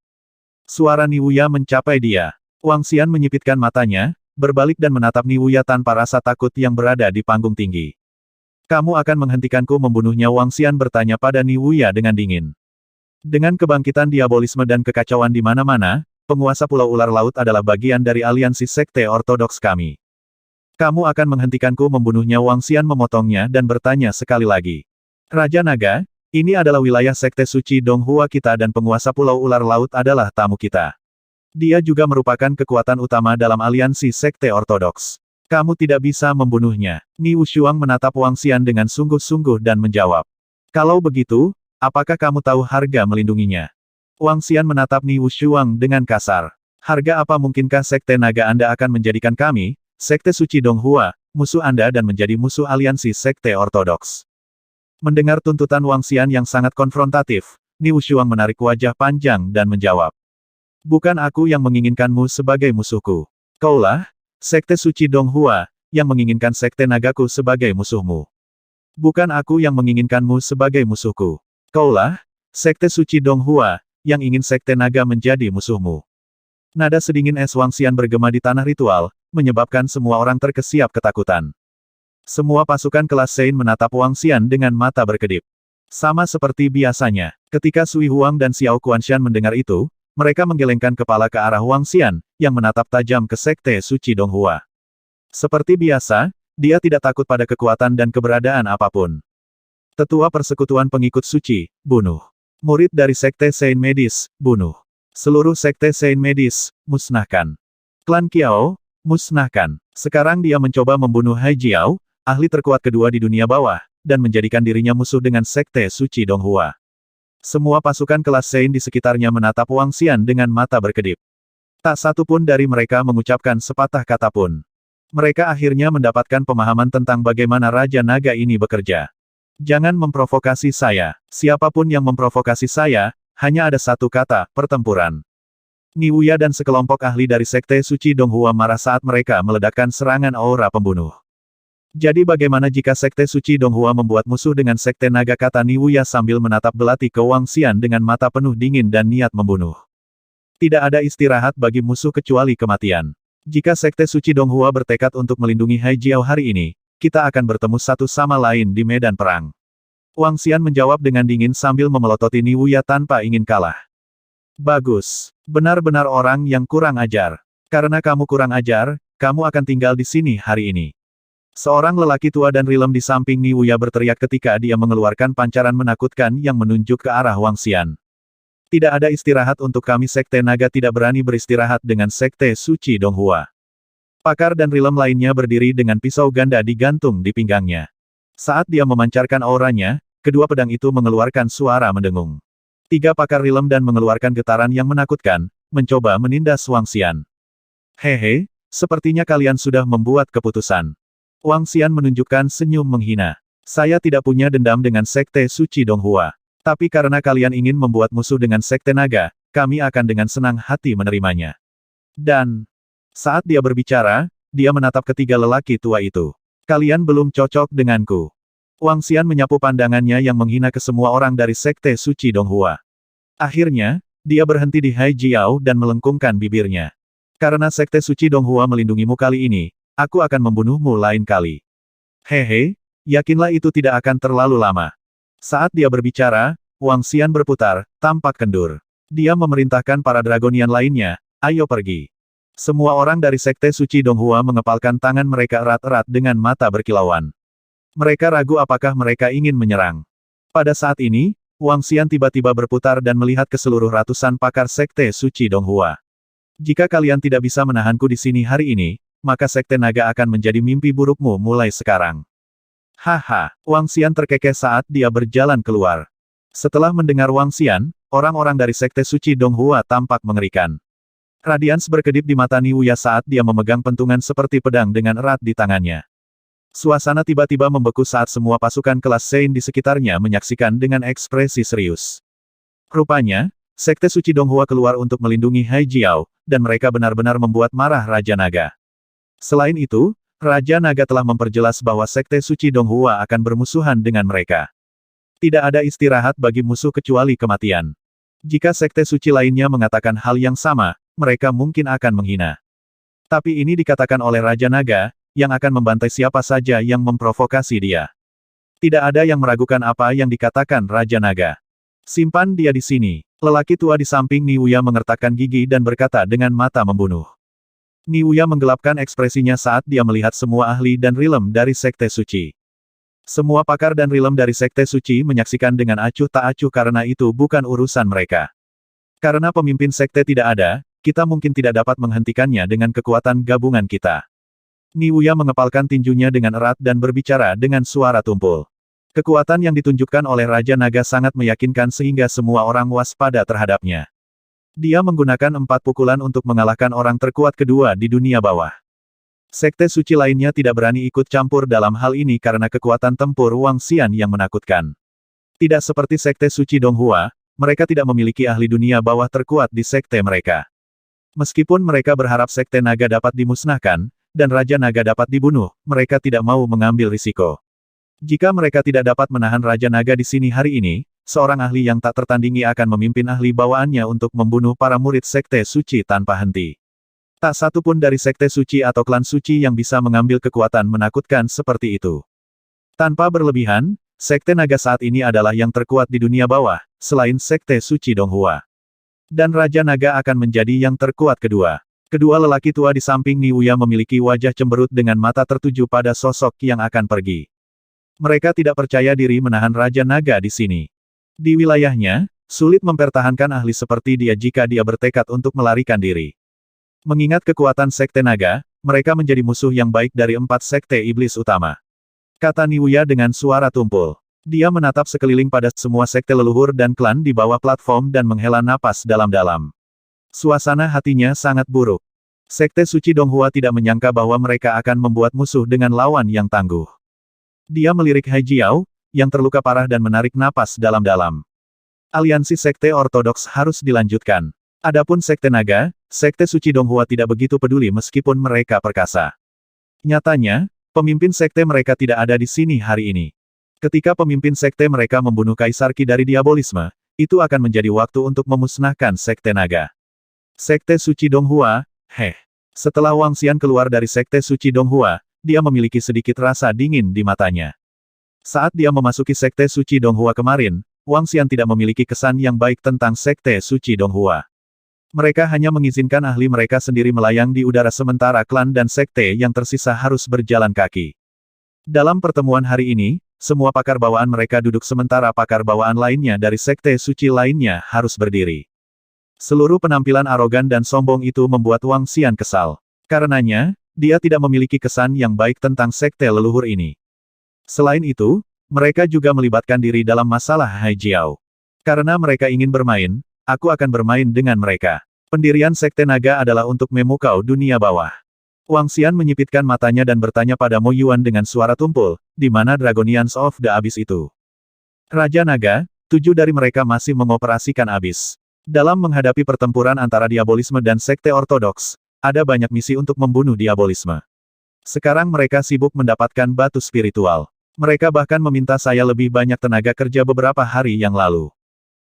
Suara Niwuya mencapai dia. Wang Xian menyipitkan matanya, berbalik dan menatap Niwuya tanpa rasa takut yang berada di panggung tinggi. Kamu akan menghentikanku membunuhnya? Wang Xian bertanya pada Niwuya dengan dingin. Dengan kebangkitan diabolisme dan kekacauan di mana-mana, penguasa Pulau Ular Laut adalah bagian dari aliansi sekte ortodoks kami. Kamu akan menghentikanku membunuhnya? Wang Xian memotongnya dan bertanya sekali lagi. Raja Naga, ini adalah wilayah sekte suci Donghua kita dan penguasa Pulau Ular Laut adalah tamu kita. Dia juga merupakan kekuatan utama dalam aliansi sekte ortodoks. Kamu tidak bisa membunuhnya. Ni Wushuang menatap Wang Xian dengan sungguh-sungguh dan menjawab. Kalau begitu, apakah kamu tahu harga melindunginya? Wang Xian menatap Ni Wushuang dengan kasar. Harga apa mungkinkah sekte naga Anda akan menjadikan kami, sekte suci Donghua, musuh Anda dan menjadi musuh aliansi sekte ortodoks? Mendengar tuntutan Wang Xian yang sangat konfrontatif, Ni Wushuang menarik wajah panjang dan menjawab. Bukan aku yang menginginkanmu sebagai musuhku. Kaulah, sekte suci Donghua, yang menginginkan sekte nagaku sebagai musuhmu. Bukan aku yang menginginkanmu sebagai musuhku. Kaulah, sekte suci Donghua, yang ingin sekte naga menjadi musuhmu. Nada sedingin es Wang Xian bergema di tanah ritual, menyebabkan semua orang terkesiap ketakutan. Semua pasukan kelas Sein menatap Wang Xian dengan mata berkedip. Sama seperti biasanya, ketika Sui Huang dan Xiao Kuanshan mendengar itu, mereka menggelengkan kepala ke arah Wang Xian, yang menatap tajam ke sekte suci Donghua. Seperti biasa, dia tidak takut pada kekuatan dan keberadaan apapun. Tetua Persekutuan Pengikut Suci, bunuh. Murid dari sekte Saint Medis, bunuh. Seluruh sekte Saint Medis, musnahkan. Klan Qiao, musnahkan. Sekarang dia mencoba membunuh Haijiao, ahli terkuat kedua di dunia bawah, dan menjadikan dirinya musuh dengan sekte suci Donghua. Semua pasukan kelas Sein di sekitarnya menatap Wang Xian dengan mata berkedip. Tak satu pun dari mereka mengucapkan sepatah kata pun. Mereka akhirnya mendapatkan pemahaman tentang bagaimana Raja Naga ini bekerja. Jangan memprovokasi saya. Siapapun yang memprovokasi saya, hanya ada satu kata, pertempuran. Niwuya dan sekelompok ahli dari sekte suci Donghua marah saat mereka meledakkan serangan aura pembunuh. Jadi bagaimana jika sekte suci Donghua membuat musuh dengan sekte naga, kata Niwuya sambil menatap belati ke Wang Xian dengan mata penuh dingin dan niat membunuh. Tidak ada istirahat bagi musuh kecuali kematian. Jika sekte suci Donghua bertekad untuk melindungi Haijiao hari ini, kita akan bertemu satu sama lain di medan perang. Wang Xian menjawab dengan dingin sambil memelototi Niwuya tanpa ingin kalah. Bagus. Benar-benar orang yang kurang ajar. Karena kamu kurang ajar, kamu akan tinggal di sini hari ini. Seorang lelaki tua dan rilem di samping Niwuya berteriak ketika dia mengeluarkan pancaran menakutkan yang menunjuk ke arah Wang Xian. Tidak ada istirahat untuk kami, sekte naga tidak berani beristirahat dengan sekte suci Donghua. Pakar dan rilem lainnya berdiri dengan pisau ganda digantung di pinggangnya. Saat dia memancarkan auranya, kedua pedang itu mengeluarkan suara mendengung. 3 pakar rilem dan mengeluarkan getaran yang menakutkan, mencoba menindas Wang Xian. Hehe, sepertinya kalian sudah membuat keputusan. Wang Xian menunjukkan senyum menghina. Saya tidak punya dendam dengan sekte suci Donghua. Tapi karena kalian ingin membuat musuh dengan sekte naga, kami akan dengan senang hati menerimanya. Dan, saat dia berbicara, dia menatap ketiga lelaki tua itu. Kalian belum cocok denganku. Wang Xian menyapu pandangannya yang menghina ke semua orang dari sekte suci Donghua. Akhirnya, Dia berhenti di Hai Jiao dan melengkungkan bibirnya. Karena Sekte Suci Donghua melindungimu kali ini, aku akan membunuhmu lain kali. Hehe, yakinlah itu tidak akan terlalu lama. Saat dia berbicara, Wang Xian berputar, tampak kendur. Dia memerintahkan para dragonian lainnya, ayo pergi. Semua orang dari Sekte Suci Donghua mengepalkan tangan mereka erat-erat dengan mata berkilauan. Mereka ragu apakah mereka ingin menyerang. Pada saat ini, Wang Xian tiba-tiba berputar dan melihat ke seluruh ratusan pakar Sekte Suci Donghua. Jika kalian tidak bisa menahanku di sini hari ini, maka Sekte Naga akan menjadi mimpi burukmu mulai sekarang. Haha, Wang Xian terkekeh saat dia berjalan keluar. Setelah mendengar Wang Xian, orang-orang dari Sekte Suci Donghua tampak mengerikan. Radians berkedip di mata Niwuya saat dia memegang pentungan seperti pedang dengan erat di tangannya. Suasana tiba-tiba membeku saat semua pasukan kelas Sein di sekitarnya menyaksikan dengan ekspresi serius. Rupanya, Sekte Suci Donghua keluar untuk melindungi Hai Jiao, dan mereka benar-benar membuat marah Raja Naga. Selain itu, Raja Naga telah memperjelas bahwa Sekte Suci Donghua akan bermusuhan dengan mereka. Tidak ada istirahat bagi musuh kecuali kematian. Jika Sekte Suci lainnya mengatakan hal yang sama, mereka mungkin akan menghina. Tapi ini dikatakan oleh Raja Naga, yang akan membantai siapa saja yang memprovokasi dia. Tidak ada yang meragukan apa yang dikatakan Raja Naga. Simpan dia di sini. Lelaki tua di samping Niwuya mengertakkan gigi dan berkata dengan mata membunuh. Niwuya menggelapkan ekspresinya saat dia melihat semua ahli dan rilem dari Sekte Suci. Semua pakar dan rilem dari Sekte Suci menyaksikan dengan acuh tak acuh karena itu bukan urusan mereka. Karena pemimpin sekte tidak ada, kita mungkin tidak dapat menghentikannya dengan kekuatan gabungan kita. Niwuya mengepalkan tinjunya dengan erat dan berbicara dengan suara tumpul. Kekuatan yang ditunjukkan oleh Raja Naga sangat meyakinkan sehingga semua orang waspada terhadapnya. Dia menggunakan 4 pukulan untuk mengalahkan orang terkuat kedua di dunia bawah. Sekte suci lainnya tidak berani ikut campur dalam hal ini karena kekuatan tempur Wang Xian yang menakutkan. Tidak seperti Sekte Suci Donghua, mereka tidak memiliki ahli dunia bawah terkuat di sekte mereka. Meskipun mereka berharap Sekte Naga dapat dimusnahkan, dan Raja Naga dapat dibunuh, mereka tidak mau mengambil risiko. Jika mereka tidak dapat menahan Raja Naga di sini hari ini, seorang ahli yang tak tertandingi akan memimpin ahli bawaannya untuk membunuh para murid Sekte Suci tanpa henti. Tak satu pun dari Sekte Suci atau klan suci yang bisa mengambil kekuatan menakutkan seperti itu. Tanpa berlebihan, Sekte Naga saat ini adalah yang terkuat di dunia bawah, selain Sekte Suci Donghua. Dan Raja Naga akan menjadi yang terkuat kedua. Kedua lelaki tua di samping Niwuya memiliki wajah cemberut dengan mata tertuju pada sosok yang akan pergi. Mereka tidak percaya diri menahan Raja Naga di sini. Di wilayahnya, sulit mempertahankan ahli seperti dia jika dia bertekad untuk melarikan diri. Mengingat kekuatan Sekte Naga, mereka menjadi musuh yang baik dari 4 sekte iblis utama. Kata Niwuya dengan suara tumpul. Dia menatap sekeliling pada semua sekte leluhur dan klan di bawah platform dan menghela napas dalam-dalam. Suasana hatinya sangat buruk. Sekte Suci Donghua tidak menyangka bahwa mereka akan membuat musuh dengan lawan yang tangguh. Dia melirik Hai Jiao, yang terluka parah dan menarik napas dalam-dalam. Aliansi Sekte Ortodoks harus dilanjutkan. Adapun Sekte Naga, Sekte Suci Donghua tidak begitu peduli meskipun mereka perkasa. Nyatanya, pemimpin sekte mereka tidak ada di sini hari ini. Ketika pemimpin sekte mereka membunuh Kaisar Qi dari diabolisme, itu akan menjadi waktu untuk memusnahkan Sekte Naga. Sekte Suci Donghua, Setelah Wang Xian keluar dari Sekte Suci Donghua, dia memiliki sedikit rasa dingin di matanya. Saat dia memasuki Sekte Suci Donghua kemarin, Wang Xian tidak memiliki kesan yang baik tentang Sekte Suci Donghua. Mereka hanya mengizinkan ahli mereka sendiri melayang di udara sementara klan dan sekte yang tersisa harus berjalan kaki. Dalam pertemuan hari ini, semua pakar bawaan mereka duduk sementara pakar bawaan lainnya dari Sekte Suci lainnya harus berdiri. Seluruh penampilan arogan dan sombong itu membuat Wang Xian kesal. Karenanya, dia tidak memiliki kesan yang baik tentang sekte leluhur ini. Selain itu, mereka juga melibatkan diri dalam masalah Hai Jiao. Karena mereka ingin bermain, aku akan bermain dengan mereka. Pendirian Sekte Naga adalah untuk memukau dunia bawah. Wang Xian menyipitkan matanya dan bertanya pada Mo Yuan dengan suara tumpul, di mana Dragonians of the Abyss itu. Raja Naga, 7 dari mereka masih mengoperasikan Abyss. Dalam menghadapi pertempuran antara diabolisme dan sekte ortodoks, ada banyak misi untuk membunuh diabolisme. Sekarang mereka sibuk mendapatkan batu spiritual. Mereka bahkan meminta saya lebih banyak tenaga kerja beberapa hari yang lalu.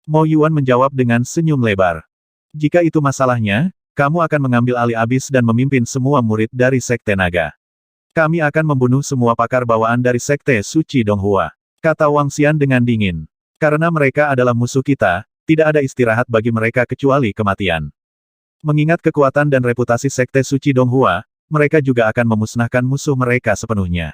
Mo Yuan menjawab dengan senyum lebar. Jika itu masalahnya, kamu akan mengambil alih abis dan memimpin semua murid dari Sekte Naga. Kami akan membunuh semua pakar bawaan dari Sekte Suci Donghua, kata Wang Xian dengan dingin. Karena mereka adalah musuh kita, tidak ada istirahat bagi mereka kecuali kematian. Mengingat kekuatan dan reputasi Sekte Suci Donghua, mereka juga akan memusnahkan musuh mereka sepenuhnya.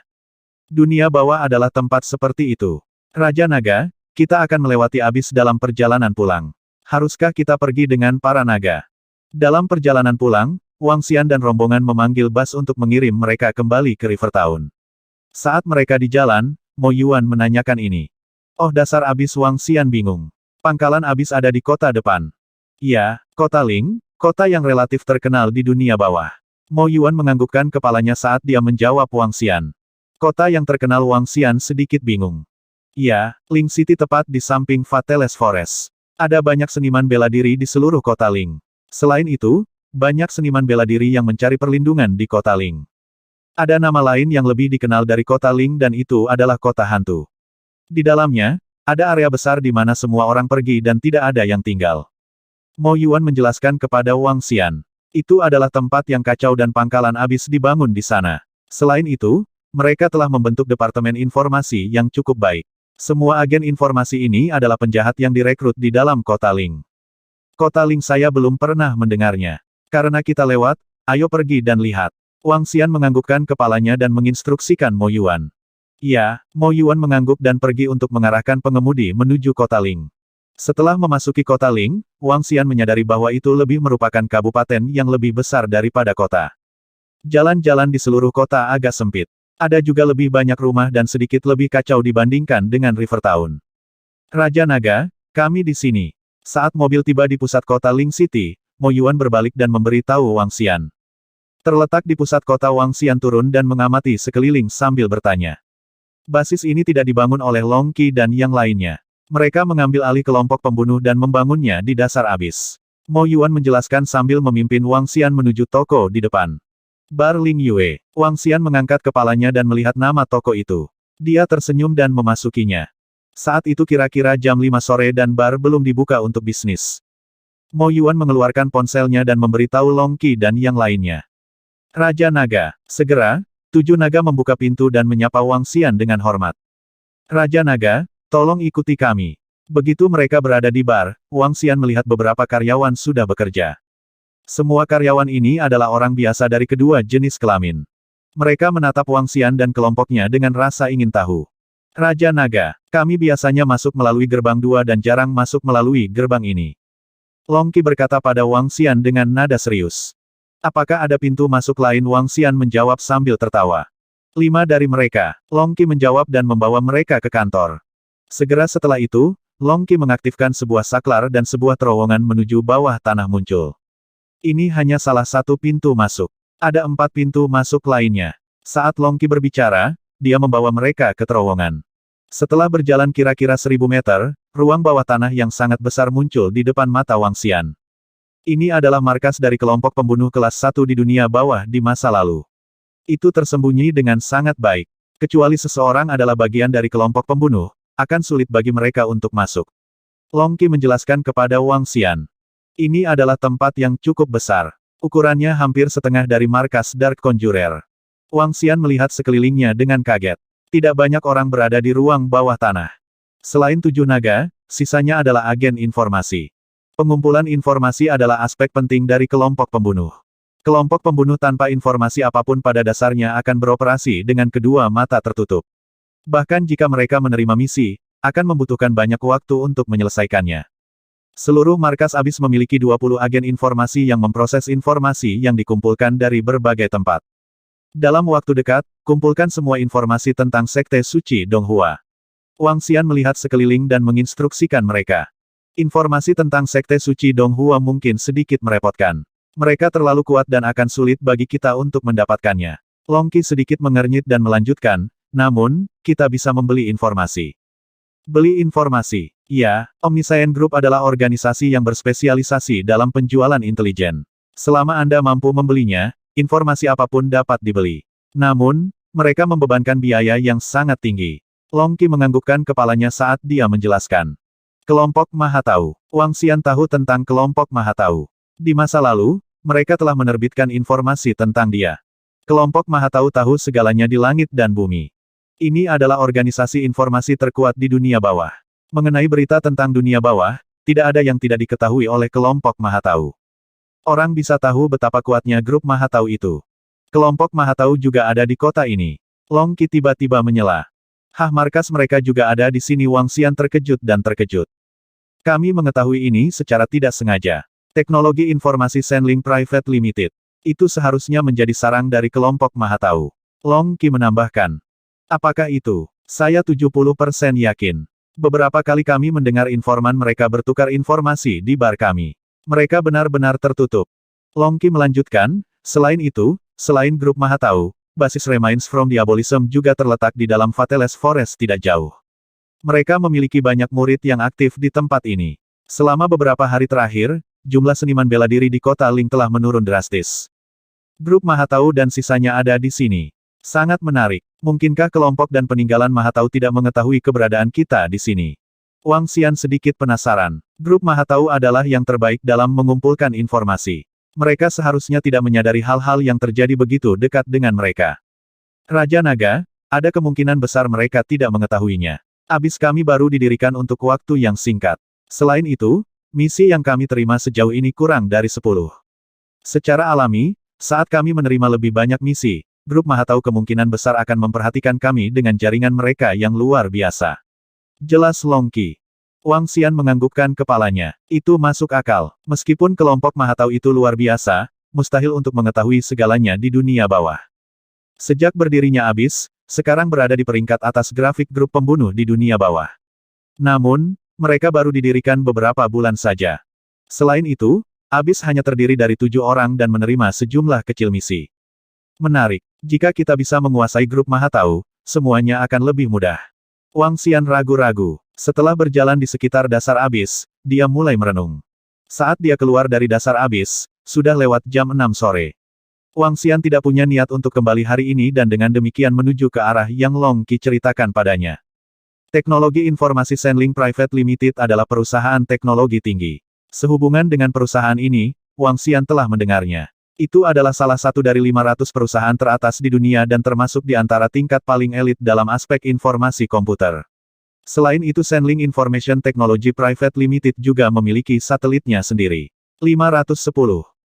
Dunia bawah adalah tempat seperti itu. Raja Naga, kita akan melewati abis dalam perjalanan pulang. Haruskah kita pergi dengan para naga? Dalam perjalanan pulang, Wang Xian dan rombongan memanggil bus untuk mengirim mereka kembali ke River Town. Saat mereka di jalan, Mo Yuan menanyakan ini. Oh dasar abis, Wang Xian bingung. Pangkalan abis ada di kota depan. Ya, kota Ling, kota yang relatif terkenal di dunia bawah. Mo Yuan menganggukkan kepalanya saat dia menjawab Wang Xian. Kota yang terkenal. Wang Xian sedikit bingung. Ya, Ling City tepat di samping Fatales Forest. Ada banyak seniman bela diri di seluruh kota Ling. Selain itu, banyak seniman bela diri yang mencari perlindungan di kota Ling. Ada nama lain yang lebih dikenal dari kota Ling dan itu adalah kota hantu. Di dalamnya, ada area besar di mana semua orang pergi dan tidak ada yang tinggal. Mo Yuan menjelaskan kepada Wang Xian. Itu adalah tempat yang kacau dan pangkalan abis dibangun di sana. Selain itu, mereka telah membentuk departemen informasi yang cukup baik. Semua agen informasi ini adalah penjahat yang direkrut di dalam kota Ling. Kota Ling saya belum pernah mendengarnya. Karena kita lewat, ayo pergi dan lihat. Wang Xian menganggukkan kepalanya dan menginstruksikan Mo Yuan. Ya, Mo Yuan mengangguk dan pergi untuk mengarahkan pengemudi menuju kota Ling. Setelah memasuki kota Ling, Wang Xian menyadari bahwa itu lebih merupakan kabupaten yang lebih besar daripada kota. Jalan-jalan di seluruh kota agak sempit. Ada juga lebih banyak rumah dan sedikit lebih kacau dibandingkan dengan River Town. Raja Naga, kami di sini. Saat mobil tiba di pusat kota Ling City, Mo Yuan berbalik dan memberitahu Wang Xian. Terletak di pusat kota, Wang Xian turun dan mengamati sekeliling sambil bertanya. Basis ini tidak dibangun oleh Long Qi dan yang lainnya. Mereka mengambil alih kelompok pembunuh dan membangunnya di dasar abis. Mo Yuan menjelaskan sambil memimpin Wang Xian menuju toko di depan. Bar Ling Yue. Wang Xian mengangkat kepalanya dan melihat nama toko itu. Dia tersenyum dan memasukinya. Saat itu kira-kira jam 5 sore dan bar belum dibuka untuk bisnis. Mo Yuan mengeluarkan ponselnya dan memberitahu Long Qi dan yang lainnya. Raja Naga. Segera, 7 naga membuka pintu dan menyapa Wang Xian dengan hormat. Raja Naga, tolong ikuti kami. Begitu mereka berada di bar, Wang Xian melihat beberapa karyawan sudah bekerja. Semua karyawan ini adalah orang biasa dari kedua jenis kelamin. Mereka menatap Wang Xian dan kelompoknya dengan rasa ingin tahu. Raja Naga, kami biasanya masuk melalui gerbang 2 dan jarang masuk melalui gerbang ini. Long Qi berkata pada Wang Xian dengan nada serius. Apakah ada pintu masuk lain? Wang Xian menjawab sambil tertawa. 5 dari mereka, Long Qi menjawab dan membawa mereka ke kantor. Segera setelah itu, Long Qi mengaktifkan sebuah saklar dan sebuah terowongan menuju bawah tanah muncul. Ini hanya salah satu pintu masuk. Ada 4 pintu masuk lainnya. Saat Long Qi berbicara, dia membawa mereka ke terowongan. Setelah berjalan kira-kira 1000 meter, ruang bawah tanah yang sangat besar muncul di depan mata Wang Xian. Ini adalah markas dari kelompok pembunuh kelas 1 di dunia bawah di masa lalu. Itu tersembunyi dengan sangat baik. Kecuali seseorang adalah bagian dari kelompok pembunuh, akan sulit bagi mereka untuk masuk. Long Qi menjelaskan kepada Wang Xian. Ini adalah tempat yang cukup besar. Ukurannya hampir setengah dari markas Dark Conjurer. Wang Xian melihat sekelilingnya dengan kaget. Tidak banyak orang berada di ruang bawah tanah. Selain 7 naga, sisanya adalah agen informasi. Pengumpulan informasi adalah aspek penting dari kelompok pembunuh. Kelompok pembunuh tanpa informasi apapun pada dasarnya akan beroperasi dengan kedua mata tertutup. Bahkan jika mereka menerima misi, akan membutuhkan banyak waktu untuk menyelesaikannya. Seluruh markas abis memiliki 20 agen informasi yang memproses informasi yang dikumpulkan dari berbagai tempat. Dalam waktu dekat, kumpulkan semua informasi tentang Sekte Suci Donghua. Wang Xian melihat sekeliling dan menginstruksikan mereka. Informasi tentang Sekte Suci Donghua mungkin sedikit merepotkan. Mereka terlalu kuat dan akan sulit bagi kita untuk mendapatkannya. Long Qi sedikit mengernyit dan melanjutkan, namun, kita bisa membeli informasi. Beli informasi. Ya, Omniscient Group adalah organisasi yang berspesialisasi dalam penjualan intelijen. Selama Anda mampu membelinya, informasi apapun dapat dibeli. Namun, mereka membebankan biaya yang sangat tinggi. Long Qi menganggukkan kepalanya saat dia menjelaskan. Kelompok Mahatau. Wang Xian tahu tentang kelompok Mahatau. Di masa lalu, mereka telah menerbitkan informasi tentang dia. Kelompok Mahatau tahu segalanya di langit dan bumi. Ini adalah organisasi informasi terkuat di dunia bawah. Mengenai berita tentang dunia bawah, tidak ada yang tidak diketahui oleh kelompok Mahatau. Orang bisa tahu betapa kuatnya grup Mahatau itu. Kelompok Mahatau juga ada di kota ini. Long Qi tiba-tiba menyela. Markas mereka juga ada di sini. Wang Xian terkejut dan terkejut. Kami mengetahui ini secara tidak sengaja. Teknologi Informasi Senling Private Limited. Itu seharusnya menjadi sarang dari kelompok Mahatau. Long Qi menambahkan. Apakah itu? Saya 70% yakin. Beberapa kali kami mendengar informan mereka bertukar informasi di bar kami. Mereka benar-benar tertutup. Long Qi melanjutkan, selain itu, selain grup Mahatau, basis Remains from Diabolism juga terletak di dalam Fateless Forest tidak jauh. Mereka memiliki banyak murid yang aktif di tempat ini. Selama beberapa hari terakhir, jumlah seniman bela diri di kota Ling telah menurun drastis. Grup Mahatau dan sisanya ada di sini. Sangat menarik. Mungkinkah kelompok dan peninggalan Mahatau tidak mengetahui keberadaan kita di sini? Wang Xian sedikit penasaran. Grup Mahatau adalah yang terbaik dalam mengumpulkan informasi. Mereka seharusnya tidak menyadari hal-hal yang terjadi begitu dekat dengan mereka. Raja Naga, ada kemungkinan besar mereka tidak mengetahuinya. Abis kami baru didirikan untuk waktu yang singkat. Selain itu, misi yang kami terima sejauh ini kurang dari 10. Secara alami, saat kami menerima lebih banyak misi, grup Mahatau kemungkinan besar akan memperhatikan kami dengan jaringan mereka yang luar biasa. Jelas Long Qi. Wang Xian menganggukkan kepalanya. Itu masuk akal. Meskipun kelompok Mahatau itu luar biasa, mustahil untuk mengetahui segalanya di dunia bawah. Sejak berdirinya Abyss, sekarang berada di peringkat atas grafik grup pembunuh di dunia bawah. Namun, mereka baru didirikan beberapa bulan saja. Selain itu, Abyss hanya terdiri dari 7 orang dan menerima sejumlah kecil misi. Menarik. Jika kita bisa menguasai grup Mahatau, semuanya akan lebih mudah. Wang Xian ragu-ragu. Setelah berjalan di sekitar dasar Abyss, dia mulai merenung. Saat dia keluar dari dasar Abyss, sudah lewat jam 6 sore. Wang Xian tidak punya niat untuk kembali hari ini dan dengan demikian menuju ke arah yang Long Qi ceritakan padanya. Teknologi Informasi Senling Private Limited adalah perusahaan teknologi tinggi. Sehubungan dengan perusahaan ini, Wang Xian telah mendengarnya. Itu adalah salah satu dari 500 perusahaan teratas di dunia dan termasuk di antara tingkat paling elit dalam aspek informasi komputer. Selain itu Senling Information Technology Private Limited juga memiliki satelitnya sendiri. 510.